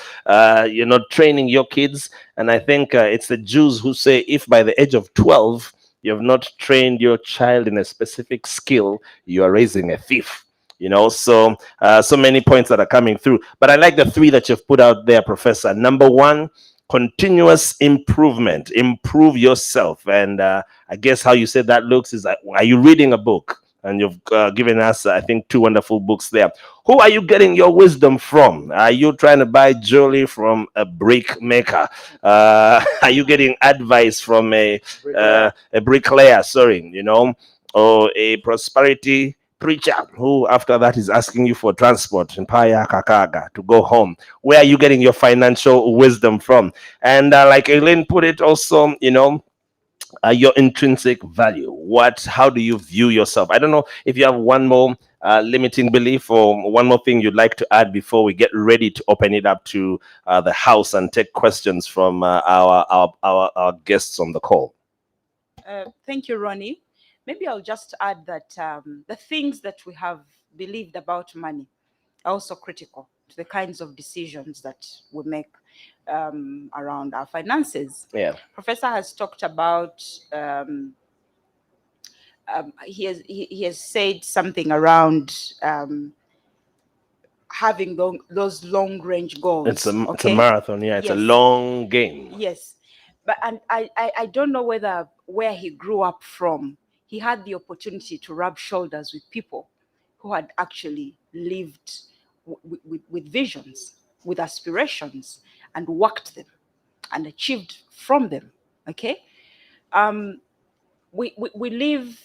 S2: You're not training your kids. And I think it's the Jews who say if by the age of 12, you have not trained your child in a specific skill, you are raising a thief. So many points that are coming through. But I like the three that you've put out there, Professor. Number one, continuous improvement. Improve yourself. And I guess how you said that looks is that, are you reading a book? And you've given us, I think, 2 wonderful books there. Who are you getting your wisdom from? Are you trying to buy jewelry from a brick maker? Are you getting advice from a bricklayer, or a prosperity preacher who after that is asking you for transport in Paya Kakaga to go home? Where are you getting your financial wisdom from? And like Elaine put it also, your intrinsic value. How do you view yourself? I don't know if you have one more limiting belief or one more thing you'd like to add before we get ready to open it up to the house and take questions from our guests on the call.
S3: Thank you, Ronnie. Maybe I'll just add that the things that we have believed about money are also critical to the kinds of decisions that we make around our finances.
S2: Yeah.
S3: Professor has talked about, he has said something around having those long range goals.
S2: It's a marathon, yeah. It's a long game.
S3: Yes. But and I don't know where he grew up from. He had the opportunity to rub shoulders with people who had actually lived with visions, with aspirations, and worked them and achieved from them. Okay. We live,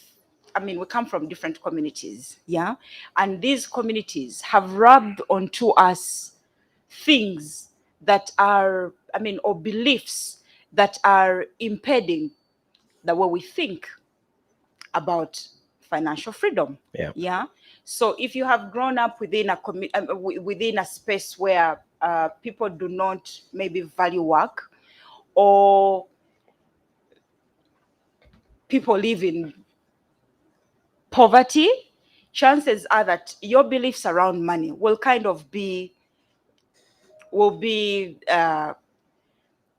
S3: we come from different communities, yeah, and these communities have rubbed onto us things that are, or beliefs that are impeding the way we think about financial freedom. Yeah. So if you have grown up within a space where people do not maybe value work, or people live in poverty, chances are that your beliefs around money will kind of be,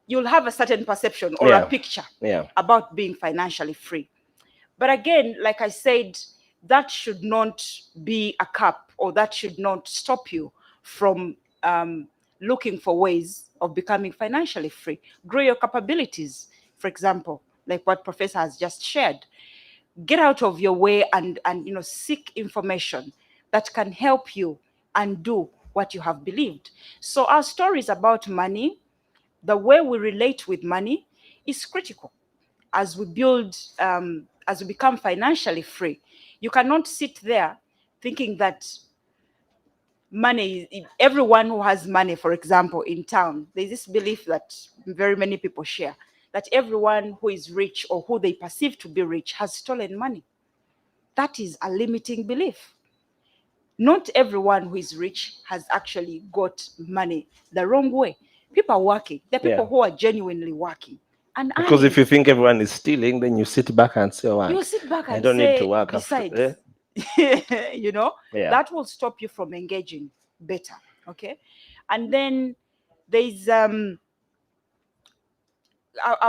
S3: you'll have a certain perception or a picture about being financially free. But again, like I said, that should not be a cap, or that should not stop you from looking for ways of becoming financially free. Grow your capabilities, for example, like what Professor has just shared. Get out of your way and seek information that can help you undo what you have believed. So our stories about money, the way we relate with money, is critical as we build, as we become financially free. You cannot sit there thinking that money, everyone who has money, for example, in town, there's this belief that very many people share, that everyone who is rich or who they perceive to be rich has stolen money. That is a limiting belief. Not everyone who is rich has actually got money the wrong way. People are working. There are people who are genuinely working.
S2: Because if you think everyone is stealing, then you sit back and say,
S3: you sit back and
S2: I don't
S3: say,
S2: need to work.
S3: Besides, you know,
S2: Yeah.
S3: that will stop you from engaging better. Okay. And then there's our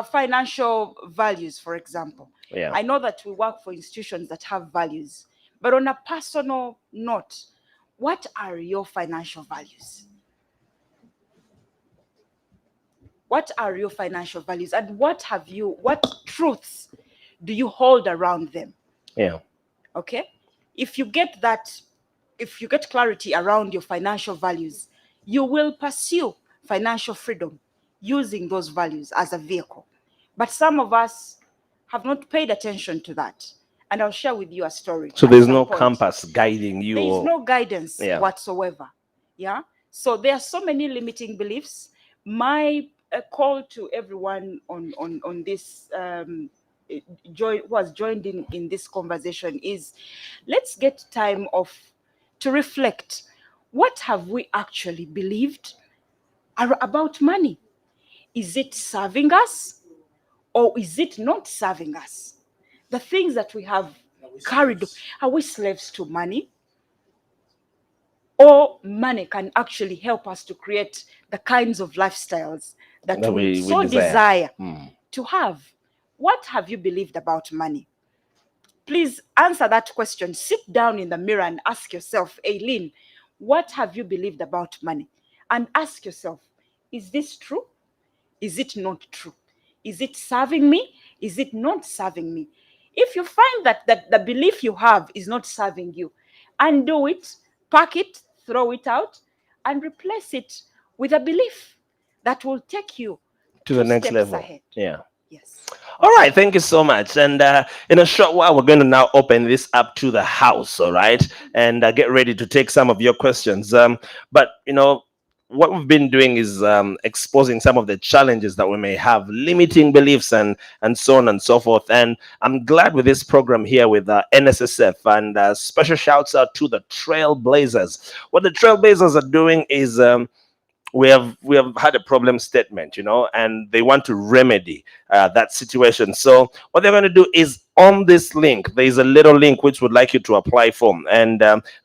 S3: financial values, for example.
S2: Yeah.
S3: I know that we work for institutions that have values, but on a personal note, what are your financial values? What are your financial values, and what truths do you hold around them?
S2: Yeah.
S3: Okay. If you get clarity around your financial values, you will pursue financial freedom using those values as a vehicle. But some of us have not paid attention to that. And I'll share with you a story.
S2: So
S3: at
S2: there's
S3: some
S2: no
S3: point.
S2: compass guiding you.
S3: There is
S2: or-
S3: no guidance
S2: Yeah.
S3: whatsoever. Yeah. So there are so many limiting beliefs. My call to everyone on this who has joined in this conversation is, let's get time off to reflect. What have we actually believed about money? Is it serving us, or is it not serving us? The things that we have carried, are we slaves to money? Or money can actually help us to create the kinds of lifestyles that
S2: That
S3: we
S2: we
S3: so
S2: desire.
S3: desire
S2: Hmm.
S3: to have? What have you believed about money? Please answer that question. Sit down in the mirror and ask yourself, Aileen, what have you believed about money? And ask yourself, is this true? Is it not true? Is it serving me? Is it not serving me? If you find that the belief you have is not serving you, undo it, pack it, throw it out, and replace it with a belief that will take you
S2: To the
S3: 2
S2: next
S3: steps
S2: level.
S3: ahead.
S2: Yeah.
S3: Yes.
S2: All right, thank you so much. And in a short while, we're going to now open this up to the house, all right? And get ready to take some of your questions. But, you know, what we've been doing is exposing some of the challenges that we may have, limiting beliefs and so on and so forth. And I'm glad with this program here with NSSF, and special shouts out to the Trailblazers. What the Trailblazers are doing is we have had a problem statement, you know, and they want to remedy that situation. So what they're going to do is, on this link, there is a little link which would like you to apply for, and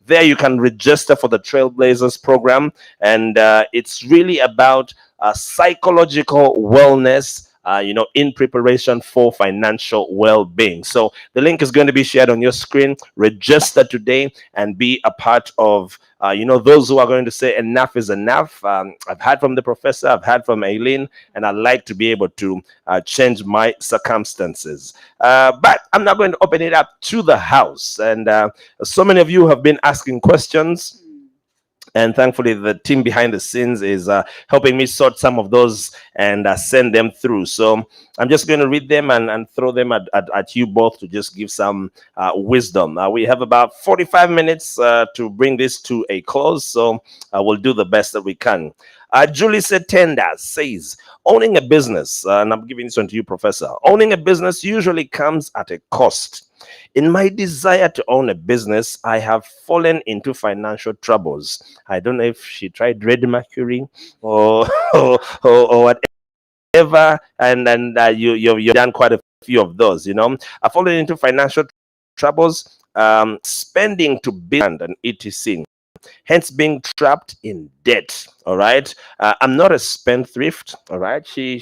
S2: there you can register for the Trailblazers program, and it's really about psychological wellness, you know, in preparation for financial well-being. So the link is going to be shared on your screen. Register today and be a part of, you know, those who are going to say enough is enough. I've heard from the professor, I've heard from Aileen, and I'd like to be able to change my circumstances. But I'm not going to open it up to the house. And so many of you have been asking questions. And thankfully, the team behind the scenes is helping me sort some of those and send them through. So I'm just going to read them and throw them at you both to just give some wisdom. We have about 45 minutes to bring this to a close. So we'll do the best that we can. Julie Setenda says, owning a business, and I'm giving this one to you, Professor, owning a business usually comes at a cost. In my desire to own a business, I have fallen into financial troubles. I don't know if she tried red mercury or or whatever, and you've done quite a few of those. You know, I've fallen into financial troubles, spending to build and etc. Hence being trapped in debt. All right. I'm not a spendthrift. All right. She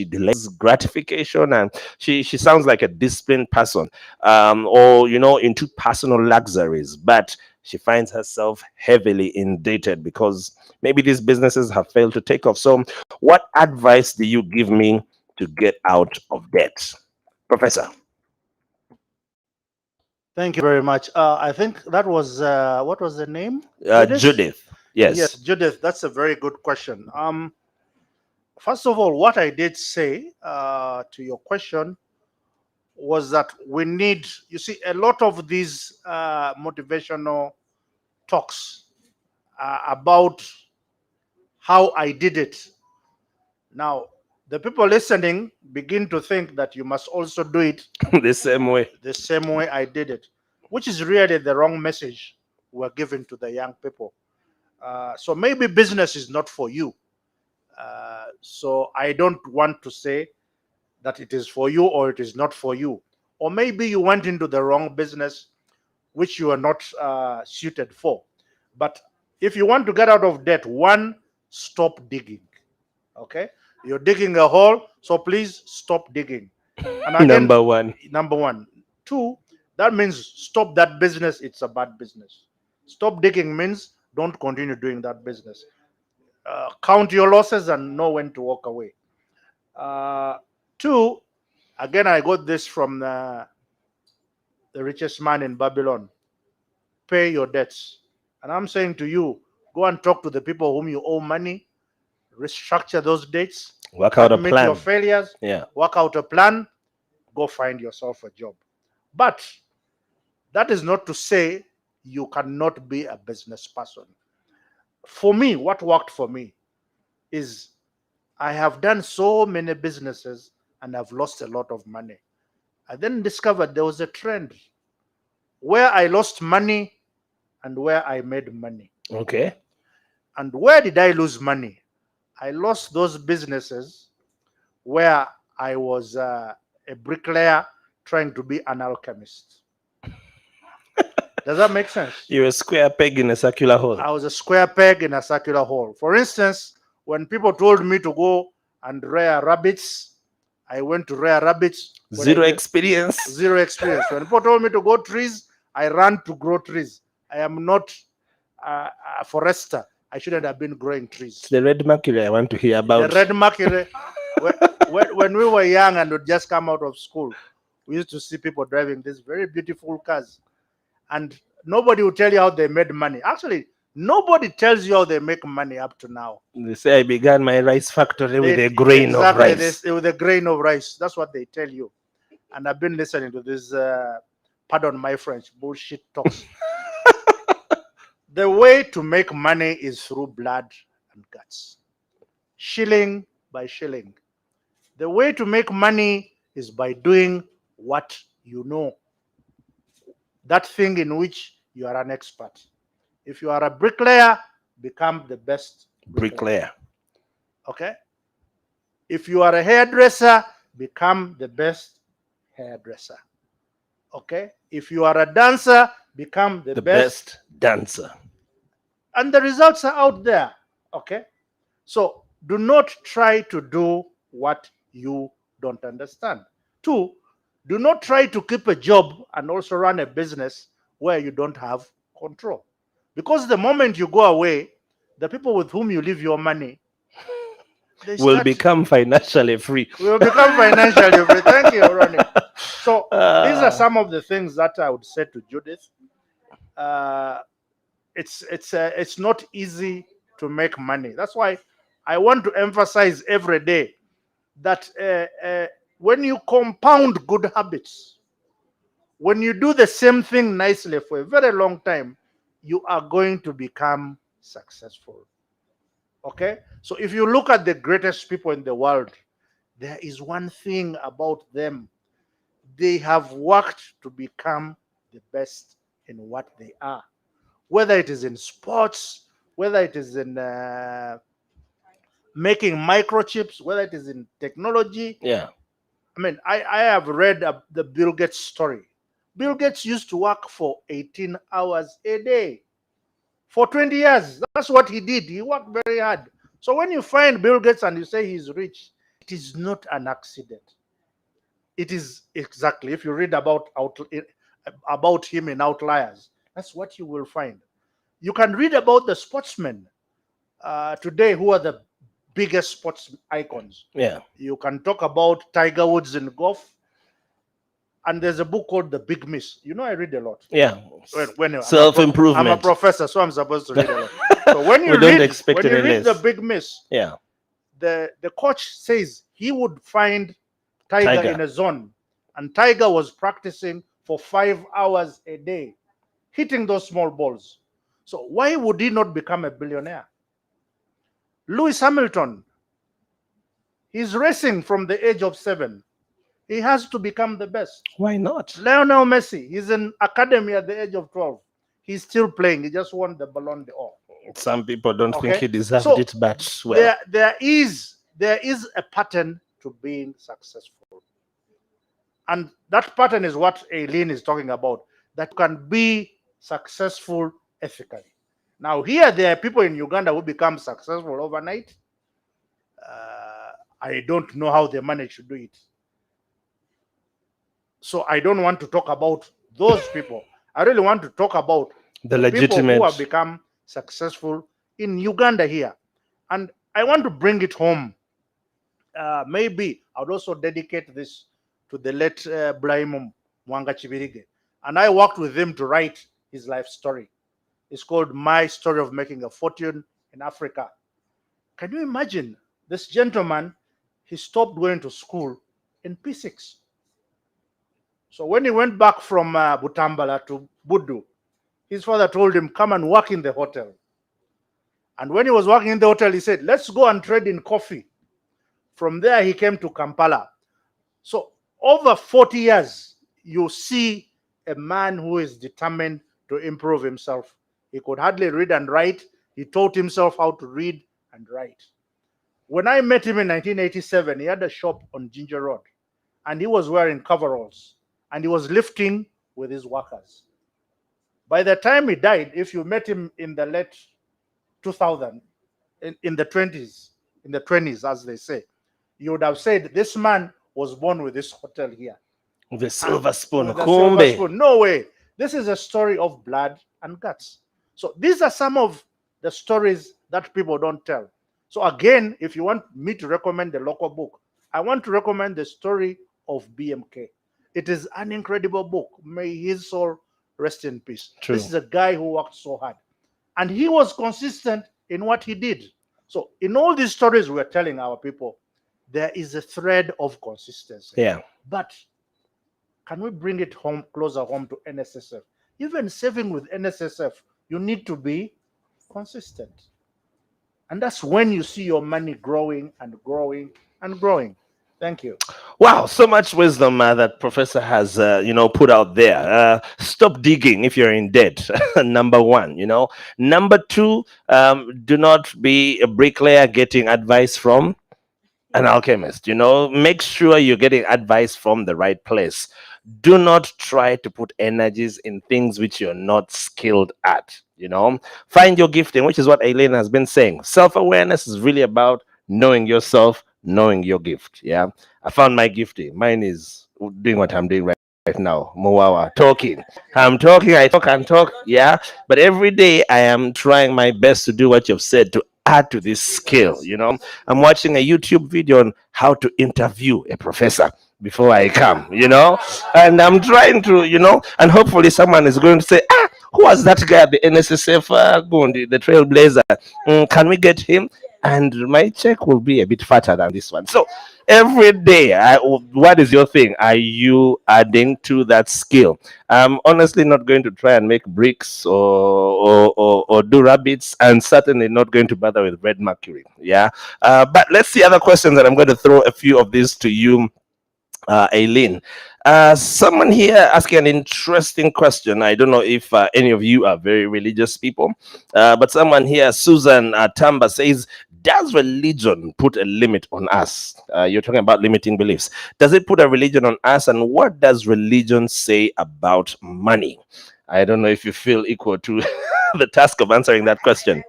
S2: delays gratification, and she sounds like a disciplined person, or, you know, into personal luxuries, but she finds herself heavily indebted because maybe these businesses have failed to take off. So what advice do you give me to get out of debt, Professor?
S4: Thank you very much. I think that was what was the name?
S2: Judith. Yes.
S4: Yes, Judith. That's a very good question. First of all, what I did say to your question was that we need, you see, a lot of these motivational talks about how I did it. Now, the people listening begin to think that you must also do it
S2: The same way.
S4: the same way I did it, which is really the wrong message we're giving to the young people. So maybe business is not for you. So I don't want to say that it is for you or it is not for you. Or maybe you went into the wrong business which you are not suited for. But if you want to get out of debt, one, stop digging. Okay, you're digging a hole, so please stop digging. And again,
S2: Number one.
S4: number one. Two, that means stop that business. It's a bad business. Stop digging means don't continue doing that business. Count your losses and know when to walk away. Two, again, I got this from the richest man in Babylon. Pay your debts. And I'm saying to you, go and talk to the people whom you owe money, restructure those debts,
S2: Work out a
S4: admit
S2: plan.
S4: your failures,
S2: Yeah.
S4: work out a plan, go find yourself a job. But that is not to say you cannot be a business person. For me, what worked for me is I have done so many businesses and I've lost a lot of money. I then discovered there was a trend where I lost money and where I made money.
S2: Okay.
S4: And where did I lose money? I lost those businesses where I was a bricklayer trying to be an alchemist. Does that make sense?
S2: You're a square peg in a circular hole.
S4: I was a square peg in a circular hole. For instance, when people told me to go and rear rabbits, I went to rear rabbits.
S2: Zero experience.
S4: Zero experience. When people told me to grow trees, I ran to grow trees. I am not a forester. I shouldn't have been growing trees.
S2: It's the red mercury I want to hear about.
S4: The red mercury. when we were young and would just come out of school, we used to see people driving these very beautiful cars. And nobody will tell you how they made money. Actually, nobody tells you how they make money up to now.
S2: They say I began my rice factory with a grain of rice.
S4: With a grain of rice. That's what they tell you. And I've been listening to this, pardon my French, bullshit talks. The way to make money is through blood and guts. Shilling by shilling. The way to make money is by doing what you know. That thing in which you are an expert. If you are a bricklayer, become the best
S2: Bricklayer.
S4: Okay? If you are a hairdresser, become the best hairdresser. Okay? If you are a dancer, become the best
S2: dancer.
S4: And the results are out there. Okay? So do not try to do what you don't understand. Two, do not try to keep a job and also run a business where you don't have control. Because the moment you go away, the people with whom you leave your money
S2: will become financially free.
S4: Will become financially free. Thank you, Ronnie. So these are some of the things that I would say to Judith. It's not easy to make money. That's why I want to emphasize every day that when you compound good habits, when you do the same thing nicely for a very long time, you are going to become successful. Okay? So if you look at the greatest people in the world, there is one thing about them. They have worked to become the best in what they are. Whether it is in sports, whether it is in making microchips, whether it is in technology.
S2: Yeah.
S4: I mean, I have read the Bill Gates story. Bill Gates used to work for 18 hours a day for 20 years. That's what he did. He worked very hard. So when you find Bill Gates and you say he's rich, it is not an accident. It is exactly, if you read about him in Outliers, that's what you will find. You can read about the sportsmen today who are the biggest sports icons.
S2: Yeah.
S4: You can talk about Tiger Woods in golf. And there's a book called The Big Miss. You know, I read a lot.
S2: Yeah.
S4: When
S2: Self-improvement.
S4: I'm a professor, so I'm supposed to read a lot. So when you
S2: don't
S4: read,
S2: expect
S4: when you
S2: any
S4: read
S2: less.
S4: The Big Miss,
S2: Yeah.
S4: the coach says he would find Tiger in a zone. And Tiger was practicing for 5 hours a day, hitting those small balls. So why would he not become a billionaire? Lewis Hamilton, he's racing from the age of 7. He has to become the best.
S2: Why not?
S4: Lionel Messi, he's in academy at the age of 12. He's still playing. He just won the Ballon d'Or.
S2: Some people don't think he deserved
S4: So,
S2: it, but well.
S4: There is a pattern to being successful. And that pattern is what Aileen is talking about. that can be successful ethically. Now, here there are people in Uganda who become successful overnight. I don't know how they manage to do it. So I don't want to talk about those people. I really want to talk about
S2: The
S4: people who have
S2: legitimate.
S4: become successful in Uganda here. And I want to bring it home. Maybe I would also dedicate this to the late Brahim Mwanga Chibirige. And I worked with him to write his life story. It's called My Story of Making a Fortune in Africa. Can you imagine this gentleman? He stopped going to school in P6. So when he went back from Butambala to Budu, his father told him, come and work in the hotel. And when he was working in the hotel, he said, let's go and trade in coffee. From there, he came to Kampala. So over 40 years, you see a man who is determined to improve himself. He could hardly read and write. He taught himself how to read and write. When I met him in 1987, he had a shop on Ginger Road, and he was wearing coveralls, and he was lifting with his workers. By the time he died, if you met him in the late 2000, in the 20s, as they say, you would have said, this man was born with this hotel here.
S2: The silver spoon.
S4: With a silver spoon. No way. This is a story of blood and guts. So these are some of the stories that people don't tell. So again, if you want me to recommend the local book, I want to recommend the story of BMK. It is an incredible book. May his soul rest in peace.
S2: True.
S4: This is a guy who worked so hard. And he was consistent in what he did. So in all these stories we're telling our people, there is a thread of consistency.
S2: Yeah.
S4: But can we bring it home, closer home to NSSF? Even saving with NSSF, you need to be consistent. And that's when you see your money growing and growing and growing. Thank you.
S2: Wow, so much wisdom that Professor has, put out there. Stop digging if you're in debt. Number one, Number two, do not be a bricklayer getting advice from an alchemist. Make sure you're getting advice from the right place. Do not try to put energies in things which you're not skilled at. Find your gifting, which is what Aileen has been saying. Self-awareness is really about knowing yourself, knowing your gift. Yeah, I found my gifting. Mine is doing what I'm doing right now. Mowawa, talking. I'm talking, I talk and talk. Yeah, but every day I am trying my best to do what you've said, to add to this skill. I'm watching a YouTube video on how to interview a professor before I come, and I'm trying to, and hopefully someone is going to say, who was that guy at the NSSF, the Trailblazer? Can we get him? And my check will be a bit fatter than this one. So every day, what is your thing? Are you adding to that skill? I'm honestly not going to try and make bricks or do rabbits, and certainly not going to bother with red mercury. Yeah. But let's see other questions, and I'm going to throw a few of these to you, Aileen. Someone here asking an interesting question. I don't know if any of you are very religious people, but someone here, Susan Tamba, says, does religion put a limit on us? You're talking about limiting beliefs. Does it put a religion on us? And what does religion say about money? I don't know if you feel equal to the task of answering that question.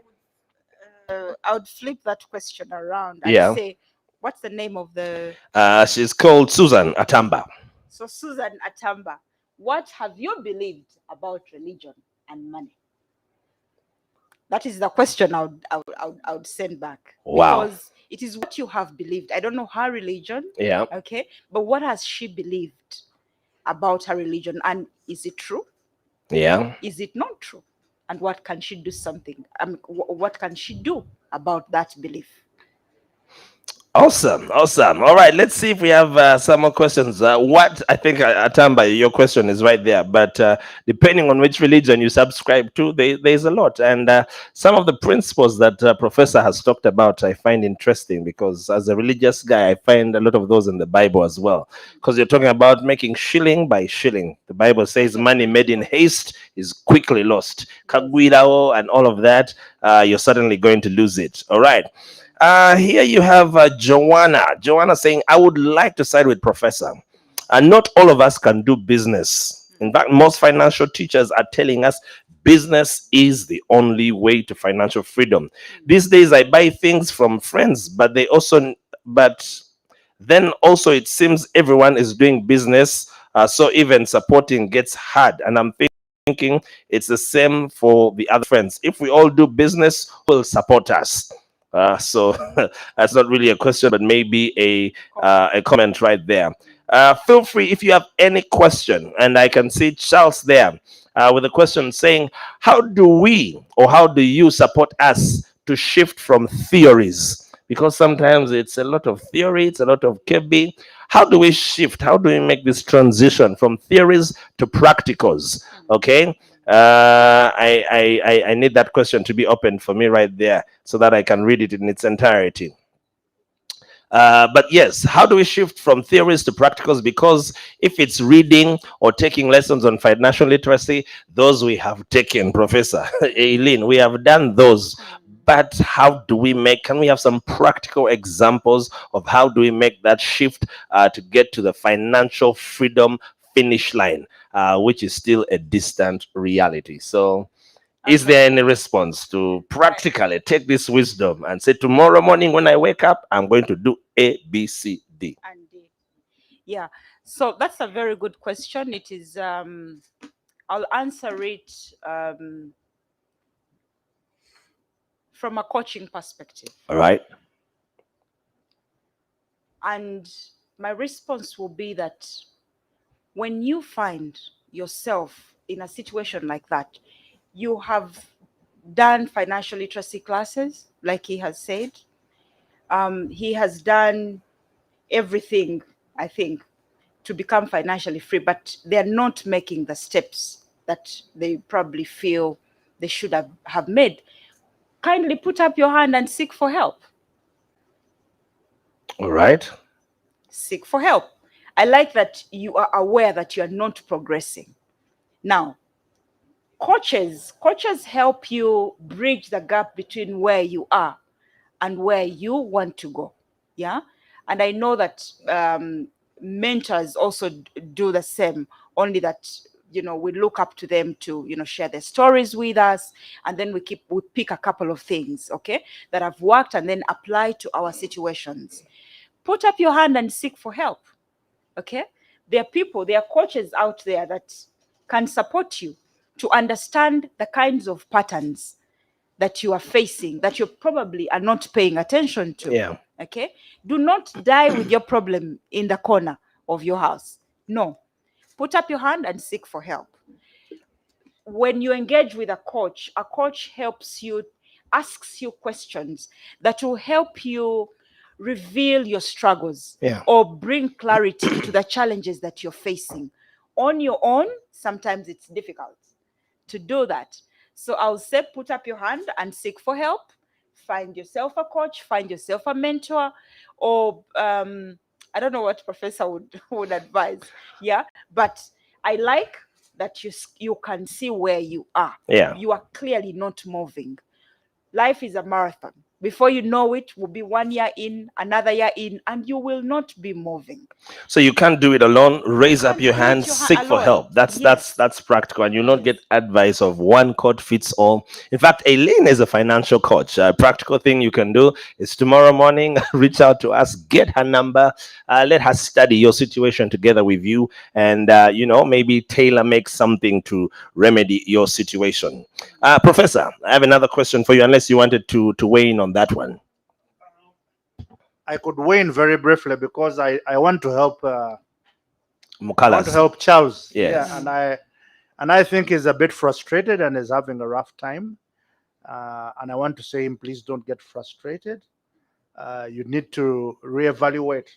S3: I would flip that question around and
S2: Yeah.
S3: say, what's the name of the...
S2: She's called Susan Atamba.
S3: So Susan Atamba, what have you believed about religion and money? That is the question I would send back.
S2: Wow.
S3: Because it is what you have believed. I don't know her religion.
S2: Yeah.
S3: Okay. But what has she believed about her religion? And is it true?
S2: Yeah.
S3: Is it not true? And what can she do what can she do about that belief?
S2: Awesome. All right, let's see if we have some more questions. What I think, Atamba, your question is right there. But depending on which religion you subscribe to, there's a lot. And some of the principles that Professor has talked about, I find interesting, because as a religious guy, I find a lot of those in the Bible as well. Because you're talking about making shilling by shilling. The Bible says money made in haste is quickly lost. Kagwirao and all of that, you're certainly going to lose it. All right. Here you have Joanna. Joanna saying, I would like to side with Professor. And not all of us can do business. In fact, most financial teachers are telling us business is the only way to financial freedom. These days, I buy things from friends, but then also it seems everyone is doing business, so even supporting gets hard. And I'm thinking it's the same for the other friends. If we all do business, who will support us? So that's not really a question, but maybe a comment right there. Feel free if you have any question, and I can see Charles there with a question saying, how do we or how do you support us to shift from theories? Because sometimes it's a lot of theory, it's a lot of KB. How do we shift? How do we make this transition from theories to practicals? Okay. I need that question to be open for me right there so that I can read it in its entirety. But yes, how do we shift from theories to practicals? Because if it's reading or taking lessons on financial literacy, those we have taken, Professor Eileen, we have done those. But how do we can we have some practical examples of how do we make that shift to get to the financial freedom finish line, which is still a distant reality? So is there any response to practically take this wisdom and say, tomorrow morning when I wake up, I'm going to do A, B, C, D?
S3: And yeah, so that's a very good question. It is, I'll answer it from a coaching perspective.
S2: All right.
S3: And my response will be that when you find yourself in a situation like that, you have done financial literacy classes, like he has said. He has done everything, I think, to become financially free, but they're not making the steps that they probably feel they should have made. Kindly put up your hand and seek for help.
S2: All right.
S3: Seek for help. I like that you are aware that you are not progressing. Now, coaches help you bridge the gap between where you are and where you want to go. Yeah. And I know that mentors also do the same, only that, we look up to them to, share their stories with us. And then we pick a couple of things, okay, that have worked and then apply to our situations. Put up your hand and seek for help. Okay. There are coaches out there that can support you to understand the kinds of patterns that you are facing, that you probably are not paying attention to.
S2: Yeah.
S3: Okay. Do not die with your problem in the corner of your house. No. Put up your hand and seek for help. When you engage with a coach helps you, asks you questions that will help you reveal your struggles, or bring clarity to the challenges that you're facing. On your own, sometimes it's difficult to do that. So I'll say, put up your hand and seek for help. Find yourself a coach, find yourself a mentor, or I don't know what Professor would advise. Yeah, but I like that you can see where you are.
S2: Yeah.
S3: You are clearly not moving. Life is a marathon. Before you know it, will be 1 year in, another year in, and you will not be moving.
S2: So you can't do it alone. Raise up your hand, seek for help. That's practical, and you'll not get advice of one coach fits all. In fact, Aileen is a financial coach. A practical thing you can do is tomorrow morning reach out to us, get her number, let her study your situation together with you, and maybe tailor make something to remedy your situation. Professor, I have another question for you, unless you wanted to weigh in on that one.
S4: I could weigh in very briefly because I want to help. I want
S2: Mukalas.
S4: to help Charles.
S2: Yes.
S4: Yeah, and I think he's a bit frustrated and is having a rough time. And I want to say him, please don't get frustrated. You need to reevaluate.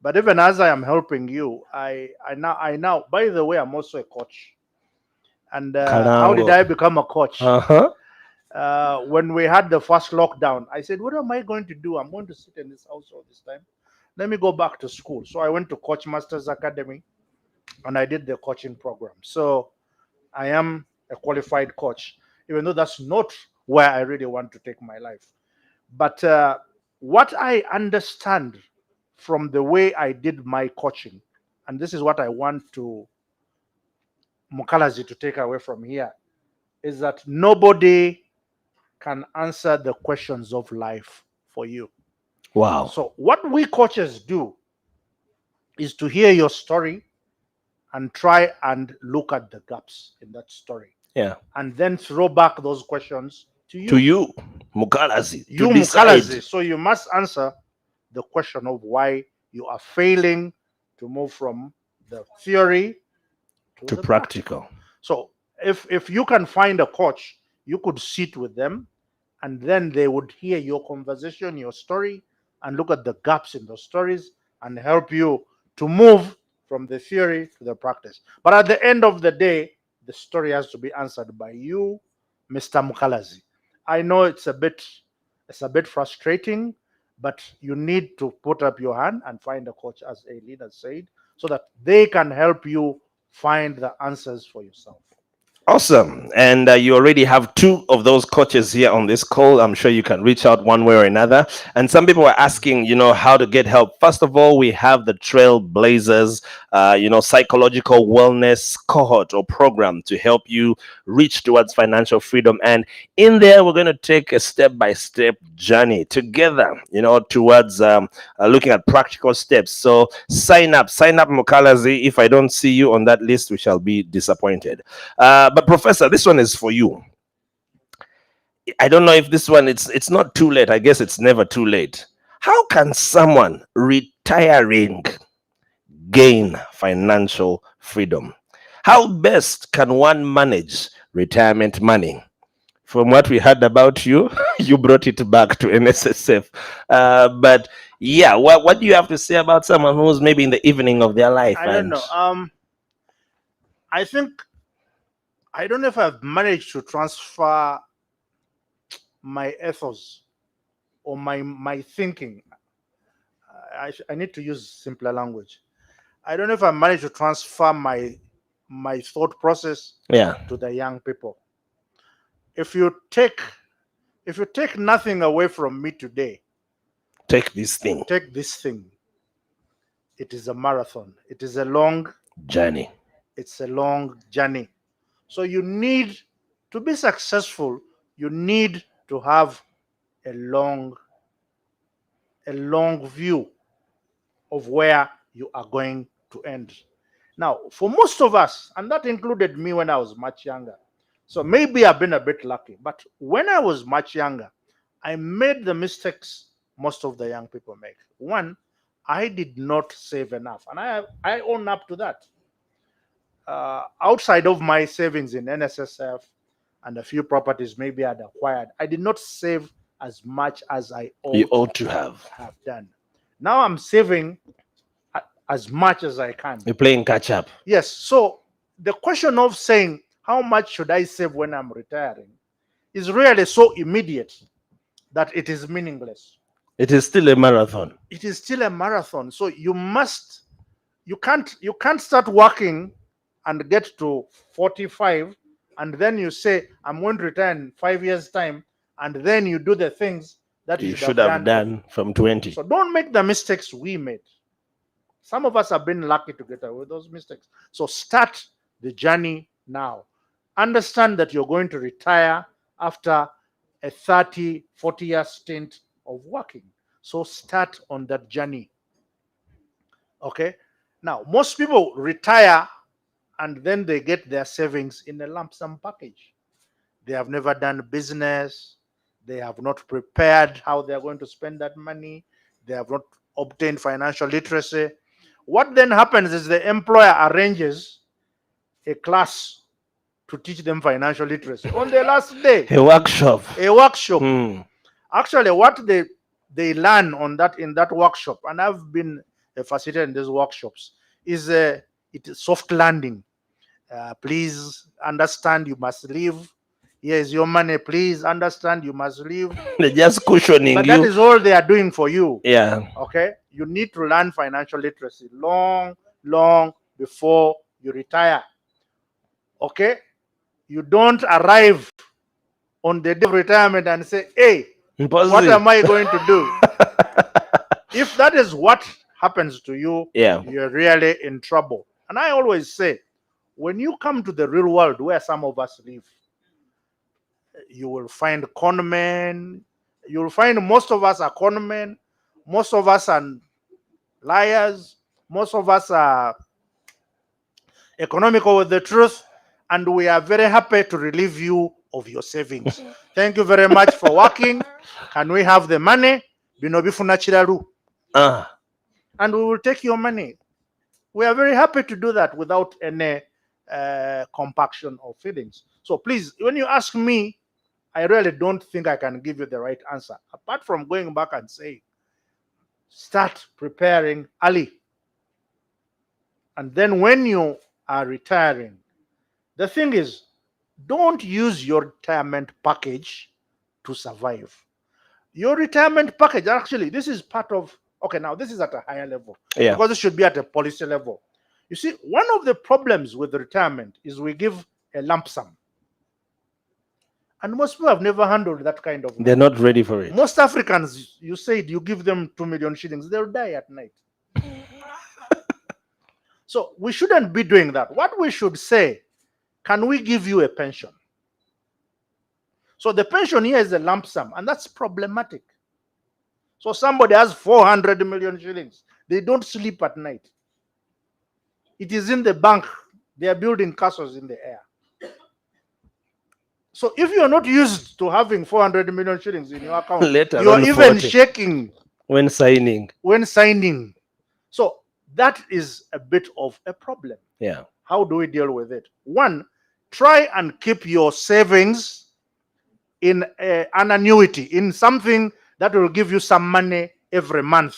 S4: But even as I am helping you, I now. By the way, I'm also a coach. And how did I become a coach? When we had the first lockdown, I said, what am I going to do? I'm going to sit in this house all this time. Let me go back to school. So I went to Coach Masters Academy and I did the coaching program. So I am a qualified coach, even though that's not where I really want to take my life. But what I understand from the way I did my coaching, and this is what I want to Mukalazi to take away from here is that nobody can answer the questions of life for you.
S2: Wow.
S4: So what we coaches do is to hear your story and try and look at the gaps in that story,
S2: Yeah.
S4: and then throw back those questions to you.
S2: To you, Mukalazi,
S4: You,
S2: to decide.
S4: Mukalazi. So you must answer the question of why you are failing to move from the theory
S2: to
S4: the
S2: practical.
S4: So if you can find a coach, you could sit with them, and then they would hear your conversation, your story, and look at the gaps in those stories and help you to move from the theory to the practice. But at the end of the day, the story has to be answered by you, Mr. Mukalazi. I know it's a bit frustrating, but you need to put up your hand and find a coach, as a leader said, so that they can help you find the answers for yourself.
S2: Awesome. And you already have two of those coaches here on this call. I'm sure you can reach out one way or another. And some people were asking, how to get help. First of all, we have the Trailblazers, psychological wellness cohort or program to help you reach towards financial freedom. And in there, we're going to take a step-by-step journey together, towards looking at practical steps. So sign up, Mukalazi. If I don't see you on that list, we shall be disappointed. But Professor, this one is for you. I don't know if this one, it's not too late. I guess it's never too late. How can someone retiring gain financial freedom? How best can one manage retirement money? From what we heard about you, you brought it back to NSSF. But yeah, what do you have to say about someone who's maybe in the evening of their life?
S4: I don't know. I don't know if I've managed to transfer my ethos or my thinking. I need to use simpler language. I don't know if I managed to transfer my thought process to the young people. If you take nothing away from me today,
S2: take this thing.
S4: It is a marathon. It is a long
S2: journey.
S4: It's a long journey. So you need to be successful. You need to have a long view of where you are going to end. Now, for most of us, and that included me when I was much younger, so maybe I've been a bit lucky, but when I was much younger, I made the mistakes most of the young people make. One, I did not save enough, and I own up to that. Outside of my savings in NSSF and a few properties maybe I'd acquired, I did not save as much as I ought
S2: to have
S4: done. Now I'm saving as much as I can.
S2: You're playing catch up.
S4: Yes. So the question of saying how much should I save when I'm retiring is really so immediate that it is meaningless.
S2: It is still a marathon.
S4: It is still a marathon. So you can't start working and get to 45 and then you say I'm going to retire in 5 years time, and then you do the things that
S2: you should have done from 20.
S4: So don't make the mistakes we made. Some of us have been lucky to get away with those mistakes. So start the journey now. Understand that you're going to retire after a 30, 40-year stint of working. So start on that journey. Okay? Now, most people retire and then they get their savings in a lump sum package. They have never done business. They have not prepared how they're going to spend that money. They have not obtained financial literacy. What then happens is the employer arranges a class to teach them financial literacy on their last day.
S2: A workshop.
S4: Actually, what they learn in that workshop, and I've been a facilitator in these workshops, is it is soft landing. Please understand you must leave. Here is your money. Please understand you must leave.
S2: They're just cushioning
S4: but
S2: you.
S4: That is all they are doing for you.
S2: Yeah.
S4: Okay. You need to learn financial literacy long before you retire. Okay. You don't arrive on the day of retirement and say, hey, what am I going to do? If that is what happens to you, you're really in trouble. And I always say, when you come to the real world where some of us live, you will find conmen. You will find most of us are conmen. Most of us are liars. Most of us are economical with the truth. And we are very happy to relieve you of your savings. Thank you very much for working. Can we have the money? Bino bifuna chiraru. And we will take your money. We are very happy to do that without any compaction of feelings. So please, when you ask me, I really don't think I can give you the right answer. Apart from going back and saying, start preparing early. And then when you are retiring, the thing is, don't use your retirement package to survive. Your retirement package, actually, this is part of, okay, now this is at a higher level.
S2: Yeah.
S4: Because it should be at a policy level. You see, one of the problems with retirement is we give a lump sum. And most people have never handled that kind of money.
S2: They're not ready for it.
S4: Most Africans, you said you give them 2 million shillings, they'll die at night. So we shouldn't be doing that. What we should say, can we give you a pension? So the pension here is a lump sum, and that's problematic. So somebody has 400 million shillings. They don't sleep at night. It is in the bank. They are building castles in the air. So if you are not used to having 400 million shillings in your account, you are even
S2: 40.
S4: shaking
S2: When signing.
S4: So that is a bit of a problem.
S2: Yeah.
S4: How do we deal with it? One, try and keep your savings in an annuity, in something that will give you some money every month.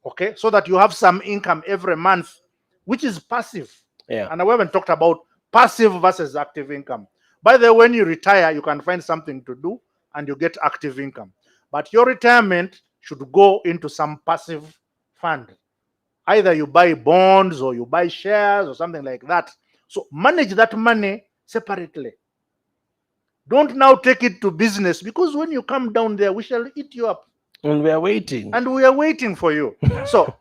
S4: Okay, so that you have some income every month, which is passive.
S2: Yeah.
S4: And we haven't talked about passive versus active income. By the way, when you retire, you can find something to do and you get active income. But your retirement should go into some passive fund. Either you buy bonds or you buy shares or something like that. So manage that money separately. Don't now take it to business, because when you come down there, we shall eat you up.
S2: And we are waiting.
S4: And we are waiting for you. So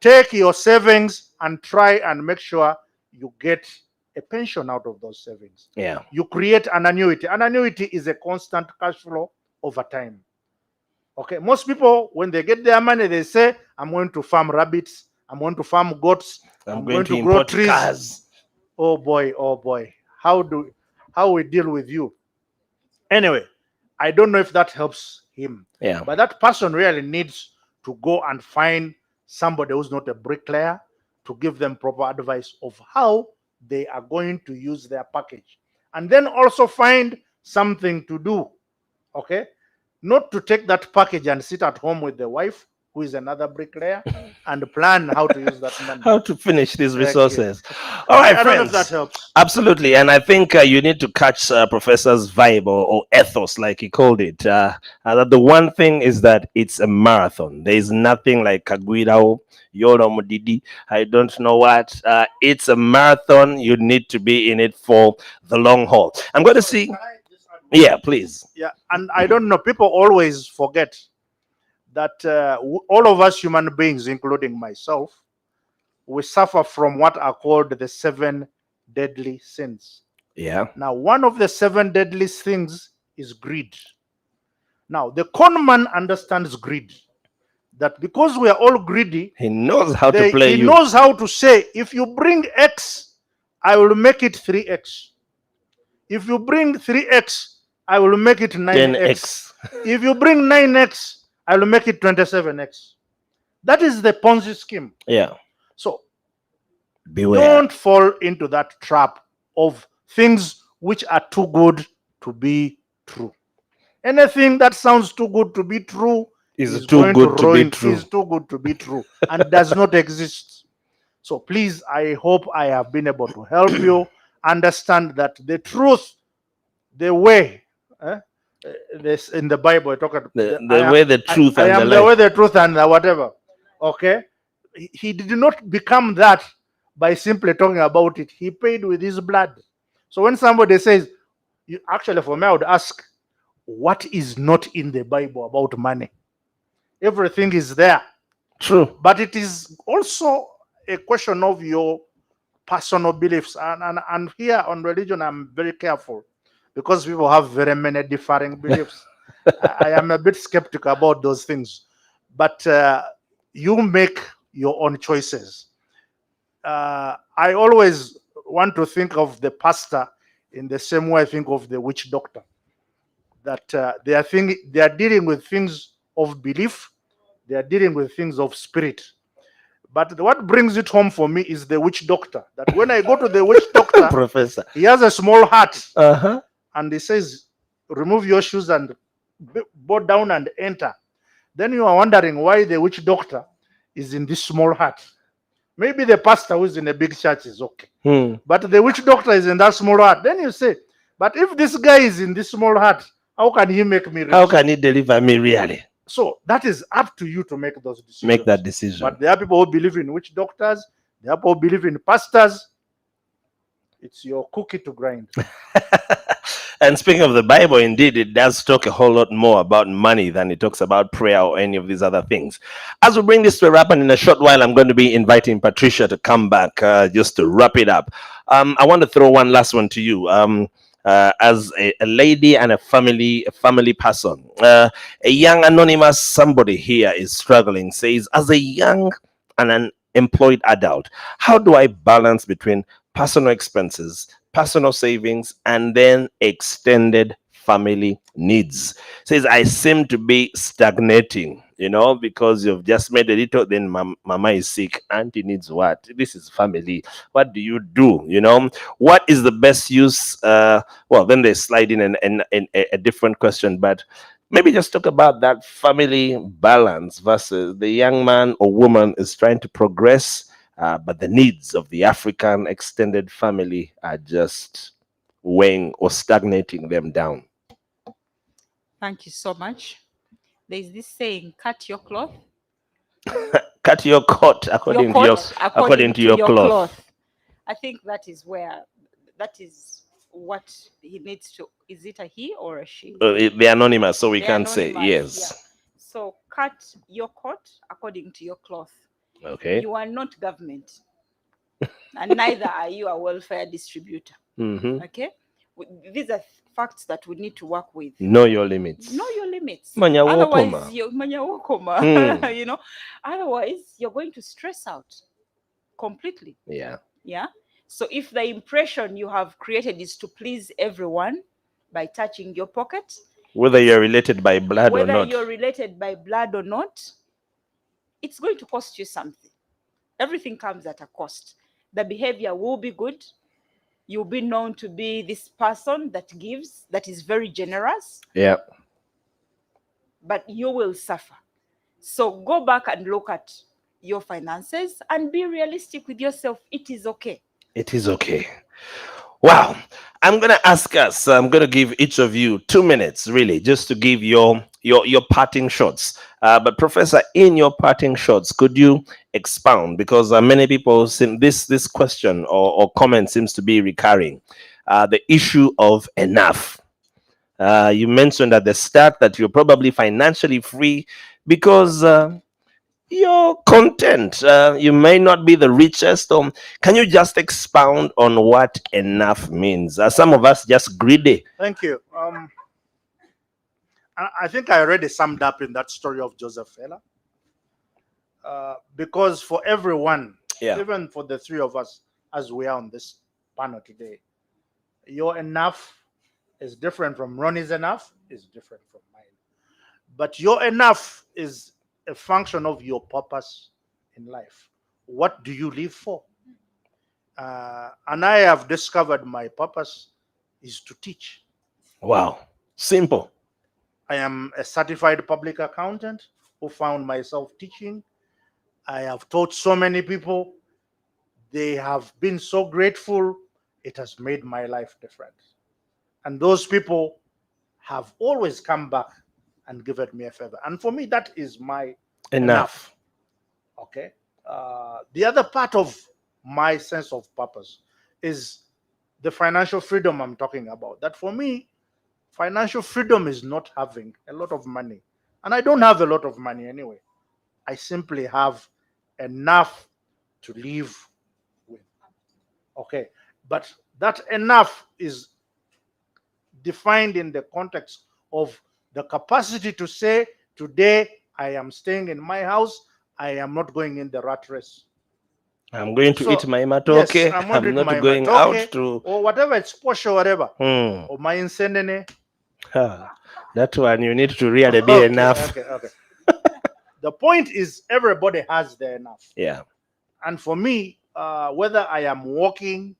S4: take your savings and try and make sure you get a pension out of those savings.
S2: Yeah.
S4: You create an annuity. An annuity is a constant cash flow over time. Okay, most people, when they get their money, they say, I'm going to farm rabbits, I'm going to farm goats,
S2: I'm going to
S4: grow
S2: import
S4: trees.
S2: cars.
S4: Oh boy. How we deal with you? Anyway, I don't know if that helps him.
S2: Yeah.
S4: But that person really needs to go and find somebody who's not a bricklayer to give them proper advice of how they are going to use their package. And then also find something to do. Okay? Not to take that package and sit at home with the wife, who is another bricklayer, and plan how to use that money.
S2: How to finish these
S4: Thank
S2: resources. All right,
S4: I don't know if
S2: friends.
S4: that helps.
S2: Absolutely. And I think you need to catch Professor's vibe or ethos, like he called it. That the one thing is that it's a marathon. There is nothing like Kagwirao, Yoro Mudidi, I don't know what. It's a marathon. You need to be in it for the long haul. I'm going to see.
S4: Can I just add-
S2: Yeah, please.
S4: Yeah, and I don't know, people always forget that all of us human beings, including myself, we suffer from what are called the 7 deadly sins.
S2: Yeah.
S4: Now, one of the 7 deadly things is greed. Now, the con man understands greed. That because we are all greedy,
S2: He knows how to play
S4: he
S2: you.
S4: knows how to say, if you bring X, I will make it 3X. If you bring 3X, I will make it 9X.
S2: 10x.
S4: If you bring 9X, I will make it 27X. That is the Ponzi scheme.
S2: Yeah.
S4: So
S2: Beware.
S4: don't fall into that trap of things which are too good to be true. Anything that sounds too good to be true
S2: Is too
S4: going
S2: good to be
S4: ruin-
S2: true.
S4: Is too good to be true and does not exist. So please, I hope I have been able to help you understand that the truth, the way, this in the Bible, I talk about
S2: The way, the truth,
S4: I
S2: and the
S4: am the way,
S2: life.
S4: the truth, and the whatever. Okay, he did not become that by simply talking about it. He paid with his blood. So when somebody says, you, actually, for me, I would ask, what is not in the Bible about money? Everything is there,
S2: True.
S4: but it is also a question of your personal beliefs. And here on religion, I'm very careful because people have very many differing beliefs. I am a bit skeptical about those things. But you make your own choices. I always want to think of the pastor in the same way I think of the witch doctor. That they are dealing with things of belief, they are dealing with things of spirit. But what brings it home for me is the witch doctor. That when I go to the witch doctor,
S2: Professor.
S4: he has a small hut
S2: Uh-huh.
S4: and he says, remove your shoes and bow down and enter. Then you are wondering why the witch doctor is in this small hut. Maybe the pastor who is in a big church is okay. But the witch doctor is in that small hut. Then you say, but if this guy is in this small hut, how can he make me rich?
S2: How can he deliver me really?
S4: So that is up to you to make those decisions.
S2: Make that decision.
S4: But there are people who believe in witch doctors. There are people who believe in pastors. It's your cookie to grind.
S2: And speaking of the Bible, indeed, it does talk a whole lot more about money than it talks about prayer or any of these other things. As we bring this to a wrap, and in a short while, I'm going to be inviting Patricia to come back just to wrap it up. I want to throw one last one to you. As a lady and a family person, a young anonymous somebody here is struggling, says, as a young and an employed adult, how do I balance between personal expenses, personal savings, and then extended family needs? Says, I seem to be stagnating, because you've just made a little, then mama is sick, auntie needs what? This is family. What do you do? What is the best use? Well, then they slide in a different question, but maybe just talk about that family balance versus the young man or woman is trying to progress, but the needs of the African extended family are just weighing or stagnating them down.
S3: Thank you so much. There's this saying, cut your cloth.
S2: Cut your coat according to your cloth.
S3: I think that is what he needs to. Is it a he or a she?
S2: They're anonymous, so we
S3: They're
S2: can't say.
S3: anonymous,
S2: Yes.
S3: yeah. So cut your coat according to your cloth.
S2: Okay.
S3: You are not government, and neither are you a welfare distributor.
S2: Mm-hmm.
S3: Okay, these are facts that we need to work with.
S2: Know your limits.
S3: Know your limits.
S2: Manya
S3: Otherwise,
S2: wokoma.
S3: Otherwise you're going to stress out completely.
S2: Yeah.
S3: Yeah. So if the impression you have created is to please everyone by touching your pocket,
S2: whether you're related by blood or not,
S3: it's going to cost you something. Everything comes at a cost. The behavior will be good. You'll be known to be this person that gives, that is very generous.
S2: Yeah.
S3: But you will suffer. So go back and look at your finances and be realistic with yourself. It is okay.
S2: It is okay. Wow. I'm going to give each of you 2 minutes, really, just to give your parting shots. But Professor, in your parting shots, could you expound? Because many people, this question or comment seems to be recurring. The issue of enough. You mentioned at the start that you're probably financially free because you're content. You may not be the richest. Can you just expound on what enough means? Some of us just greedy.
S4: Thank you. I think I already summed up in that story of Joseph Fela. Because for everyone, even for the three of us, as we are on this panel today, your enough is different from Ronnie's enough, is different from mine. But your enough is a function of your purpose in life. What do you live for? And I have discovered my purpose is to teach.
S2: Wow. Simple.
S4: I am a certified public accountant who found myself teaching. I have taught so many people. They have been so grateful. It has made my life different. And those people have always come back and given me a favor. And for me, that is my enough. Okay. The other part of my sense of purpose is the financial freedom I'm talking about. That for me, financial freedom is not having a lot of money. And I don't have a lot of money anyway. I simply have enough to live with. Okay, but that enough is defined in the context of the capacity to say, today I am staying in my house, I am not going in the rat race.
S2: I'm going to eat
S4: So,
S2: my
S4: yes,
S2: matoke.
S4: I'm going to
S2: I'm
S4: eat
S2: not
S4: my
S2: going out
S4: matoke
S2: to.
S4: or whatever, it's posh or whatever,
S2: Hmm.
S4: or my insenene.
S2: That one you need to really be
S4: Okay,
S2: enough.
S4: okay. The point is, everybody has their enough.
S2: Yeah.
S4: And for me, whether I am walking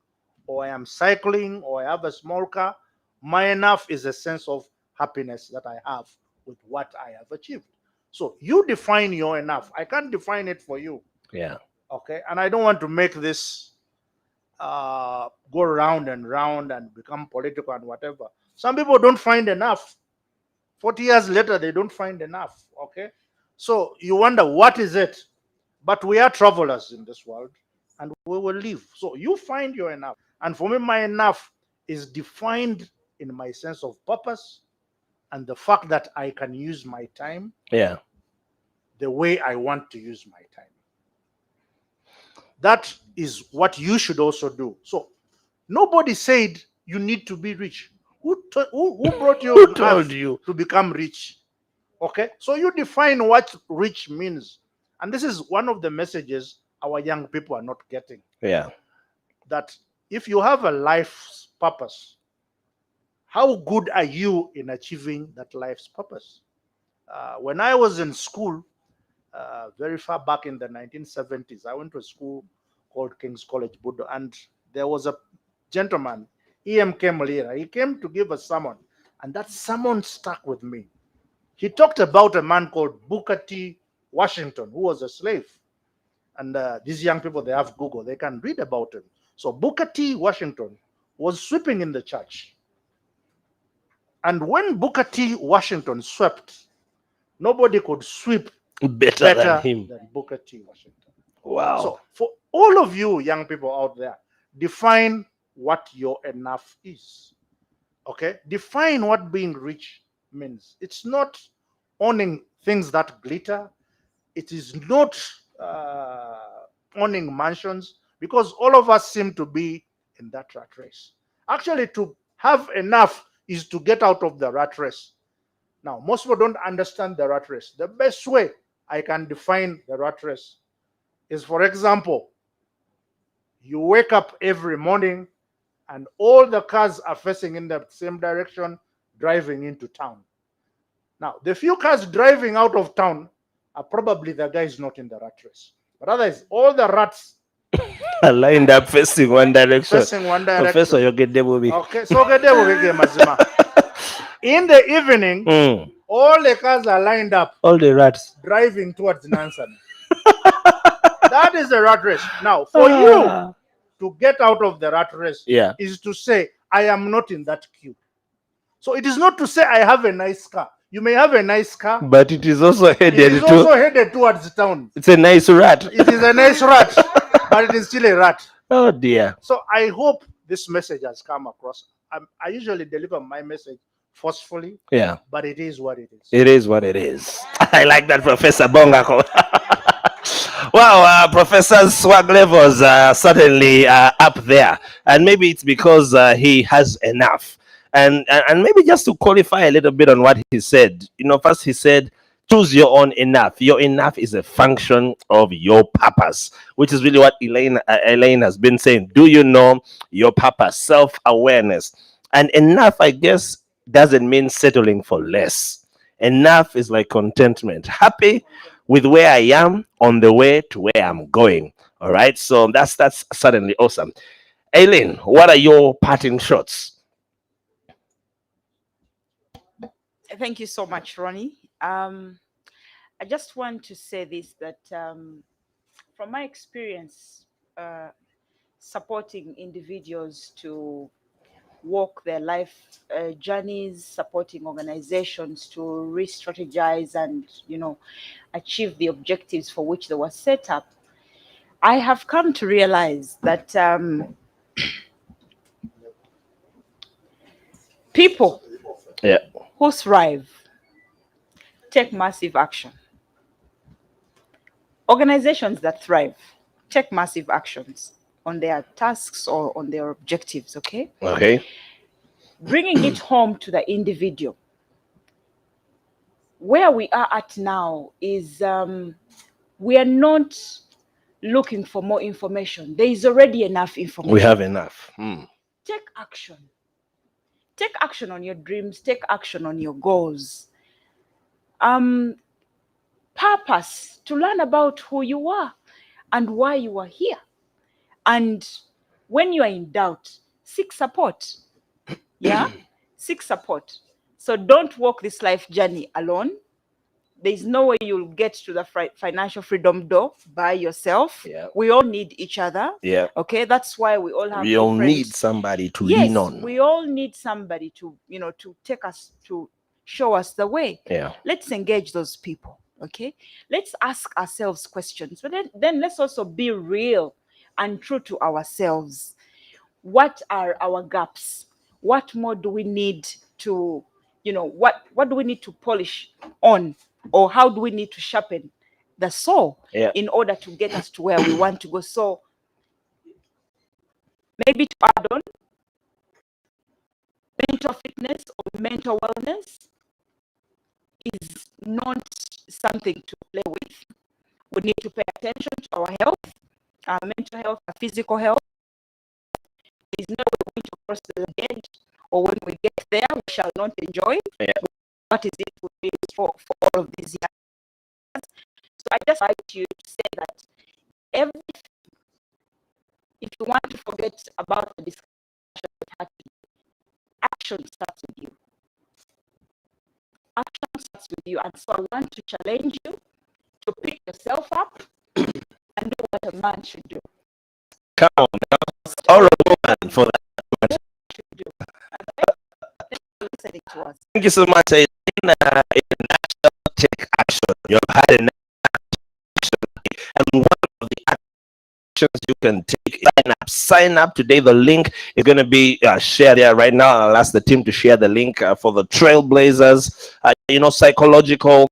S4: or I am cycling or I have a small car, my enough is a sense of happiness that I have with what I have achieved. So you define your enough. I can't define it for you.
S2: Yeah.
S4: Okay. And I don't want to make this go round and become political and whatever. Some people don't find enough. 40 years later, they don't find enough. Okay. So you wonder, what is it? But we are travelers in this world and we will live. So you find your enough. And for me, my enough is defined in my sense of purpose and the fact that I can use my time
S2: Yeah.
S4: the way I want to use my time. That is what you should also do. So nobody said you need to be rich. Who brought you
S2: Who
S4: on
S2: told
S4: earth
S2: you?
S4: to become rich? Okay, so you define what rich means. And this is one of the messages our young people are not getting.
S2: Yeah.
S4: That if you have a life's purpose, how good are you in achieving that life's purpose? When I was in school, very far back in the 1970s, I went to a school called King's College, Budo, and there was a gentleman, E.M. Kemalira. He came to give a sermon, and that sermon stuck with me. He talked about a man called Booker T. Washington, who was a slave. And these young people, they have Google, they can read about him. So Booker T. Washington was sweeping in the church. And when Booker T. Washington swept, nobody could sweep
S2: Better than
S4: better
S2: him.
S4: than Booker T. Washington.
S2: Wow.
S4: So for all of you young people out there, define what your enough is. Okay? Define what being rich means. It's not owning things that glitter. It is not owning mansions, because all of us seem to be in that rat race. Actually, to have enough is to get out of the rat race. Now, most people don't understand the rat race. The best way I can define the rat race is, for example, you wake up every morning and all the cars are facing in the same direction, driving into town. Now, the few cars driving out of town are probably the guys not in the rat race. But otherwise, all the rats
S2: Lined up facing one direction.
S4: facing one
S2: Professor,
S4: direction.
S2: you get the movie.
S4: Okay, so okay, there we go, Mazima. In the evening, all the cars are lined up,
S2: All the rats.
S4: driving towards Nansan. That is the rat race. Now, for you to get out of the rat race
S2: Yeah.
S4: is to say, I am not in that queue. So it is not to say I have a nice car. You may have a nice car,
S2: But it is also
S4: it
S2: headed
S4: is
S2: to.
S4: also headed towards town.
S2: It's a nice rat.
S4: It is a nice rat, but it is still a rat.
S2: Oh dear.
S4: So I hope this message has come across. I usually deliver my message forcefully,
S2: Yeah.
S4: but it is what it is.
S2: It is what it is. I like that, Professor Bongako. Wow, Professor's swag levels are certainly up there, and maybe it's because he has enough. And maybe just to qualify a little bit on what he said, first he said, choose your own enough. Your enough is a function of your purpose, which is really what Elaine has been saying. Do you know your purpose? Self-awareness. And enough, I guess, doesn't mean settling for less. Enough is like contentment. Happy with where I am on the way to where I'm going. All right. So that's certainly awesome. Aileen, what are your parting shots?
S3: Thank you so much, Ronnie. I just want to say this, that from my experience supporting individuals to walk their life journeys, supporting organizations to re-strategize and, achieve the objectives for which they were set up, I have come to realize that people who thrive take massive action. Organizations that thrive take massive actions. on their tasks or on their objectives, okay?
S2: Okay.
S3: Bringing it home to the individual. Where we are at now is we are not looking for more information. There is already enough information.
S2: We have enough.
S3: Take action. Take action on your dreams. Take action on your goals. Purpose, to learn about who you are and why you are here. And when you are in doubt, seek support. Yeah? Seek support. So don't walk this life journey alone. There's no way you'll get to the financial freedom door by yourself.
S2: Yeah.
S3: We all need each other.
S2: Yeah.
S3: Okay, that's why we all have.
S2: We all
S3: different...
S2: need somebody to
S3: yes,
S2: lean on.
S3: we all need somebody to, to take us, to show us the way.
S2: Yeah.
S3: Let's engage those people. Okay, let's ask ourselves questions, but then let's also be real and true to ourselves. What are our gaps? What more do we need to, what do we need to polish on? Or how do we need to sharpen the saw in order to get us to where we want to go? So maybe to add on, mental fitness or mental wellness is not something to play with. We need to pay attention to our health, our mental health, our physical health. There is no way we're going to cross the edge, or when we get there, we shall not enjoy. What is it we need for all of these years? So I just like you to say that everything, if you want to forget about the discussion we had today, action starts with you. Action starts with you. And so I want to challenge you to pick yourself up and do what a man should do.
S2: Come on now. Or a woman for that.
S3: Listening to us.
S2: Thank you so much. In a national take action, you've had an action, and one of the actions you can take is sign up today. The link is going to be shared here right now. I'll ask the team to share the link for the Trailblazers, psychological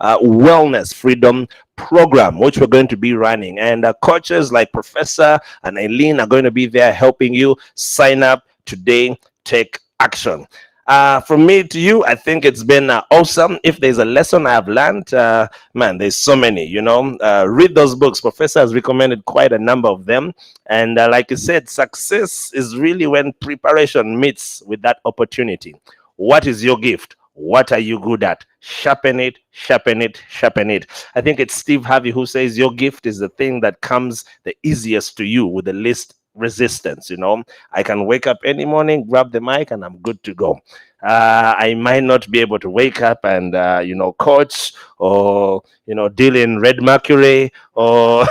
S2: wellness freedom program, which we're going to be running, and coaches like Professor and Eileen are going to be there helping you. Sign up today. Take action. From me to you, I think it's been awesome. If there's a lesson I have learned, man, there's so many, read those books. Professor has recommended quite a number of them. And like you said, success is really when preparation meets with that opportunity. What is your gift? What are you good at? Sharpen it, sharpen it, sharpen it. I think it's Steve Harvey who says your gift is the thing that comes the easiest to you with the least resistance. I can wake up any morning, grab the mic, and I'm good to go. I might not be able to wake up and coach or deal in red mercury or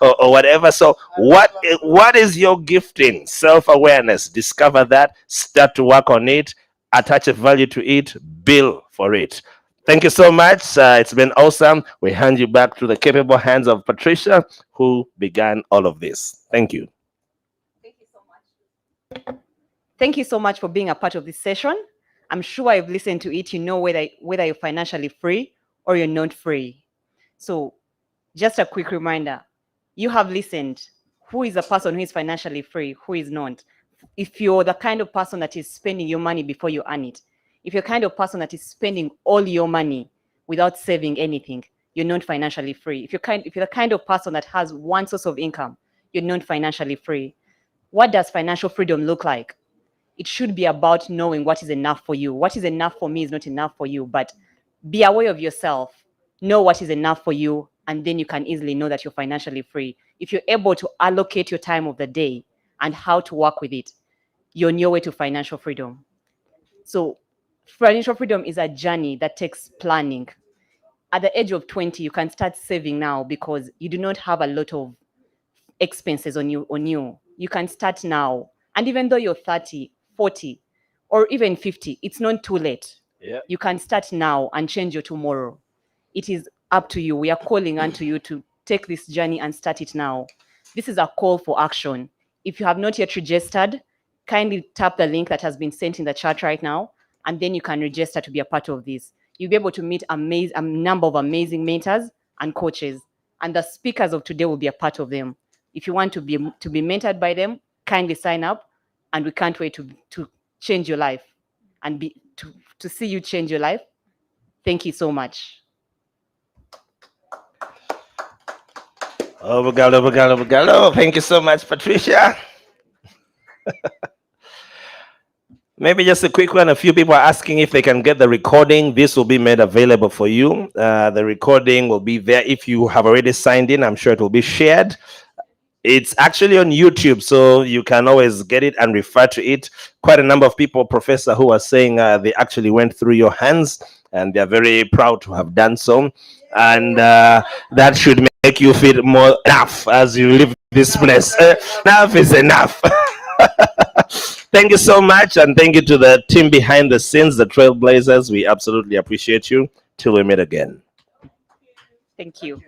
S2: or whatever. So what is your gifting? Self-awareness. Discover that, start to work on it, attach a value to it, bill for it. Thank you so much. It's been awesome. We hand you back to the capable hands of Patricia, who began all of this. Thank you.
S1: Thank you so much for being a part of this session. I'm sure I've listened to it. You know whether you're financially free or you're not free. So just a quick reminder, you have listened. Who is a person who is financially free? Who is not? If you're the kind of person that is spending your money before you earn it, if you're the kind of person that is spending all your money without saving anything, you're not financially free. If you're the kind of person that has one source of income, you're not financially free. What does financial freedom look like? It should be about knowing what is enough for you. What is enough for me is not enough for you, but be aware of yourself. Know what is enough for you, and then you can easily know that you're financially free. If you're able to allocate your time of the day and how to work with it, you're on your way to financial freedom. So financial freedom is a journey that takes planning. At the age of 20, you can start saving now because you do not have a lot of expenses on you. You can start now. And even though you're 30, 40, or even 50, it's not too late.
S2: Yeah.
S1: You can start now and change your tomorrow. It is up to you. We are calling unto you to take this journey and start it now. This is a call for action. If you have not yet registered, kindly tap the link that has been sent in the chat right now, and then you can register to be a part of this. You'll be able to meet a number of amazing mentors and coaches, and the speakers of today will be a part of them. If you want to be mentored by them, kindly sign up, and we can't wait to change your life and to see you change your life. Thank you so much.
S2: Obrigado. Thank you so much, Patricia. Maybe just a quick one. A few people are asking if they can get the recording. This will be made available for you. The recording will be there. If you have already signed in, I'm sure it will be shared. It's actually on YouTube, so you can always get it and refer to it. Quite a number of people, Professor, who are saying they actually went through your hands, and they're very proud to have done so. And that should make you feel more enough as you leave this place. Enough is enough. Thank you so much, and thank you to the team behind the scenes, the Trailblazers. We absolutely appreciate you. Till we meet again.
S1: Thank you.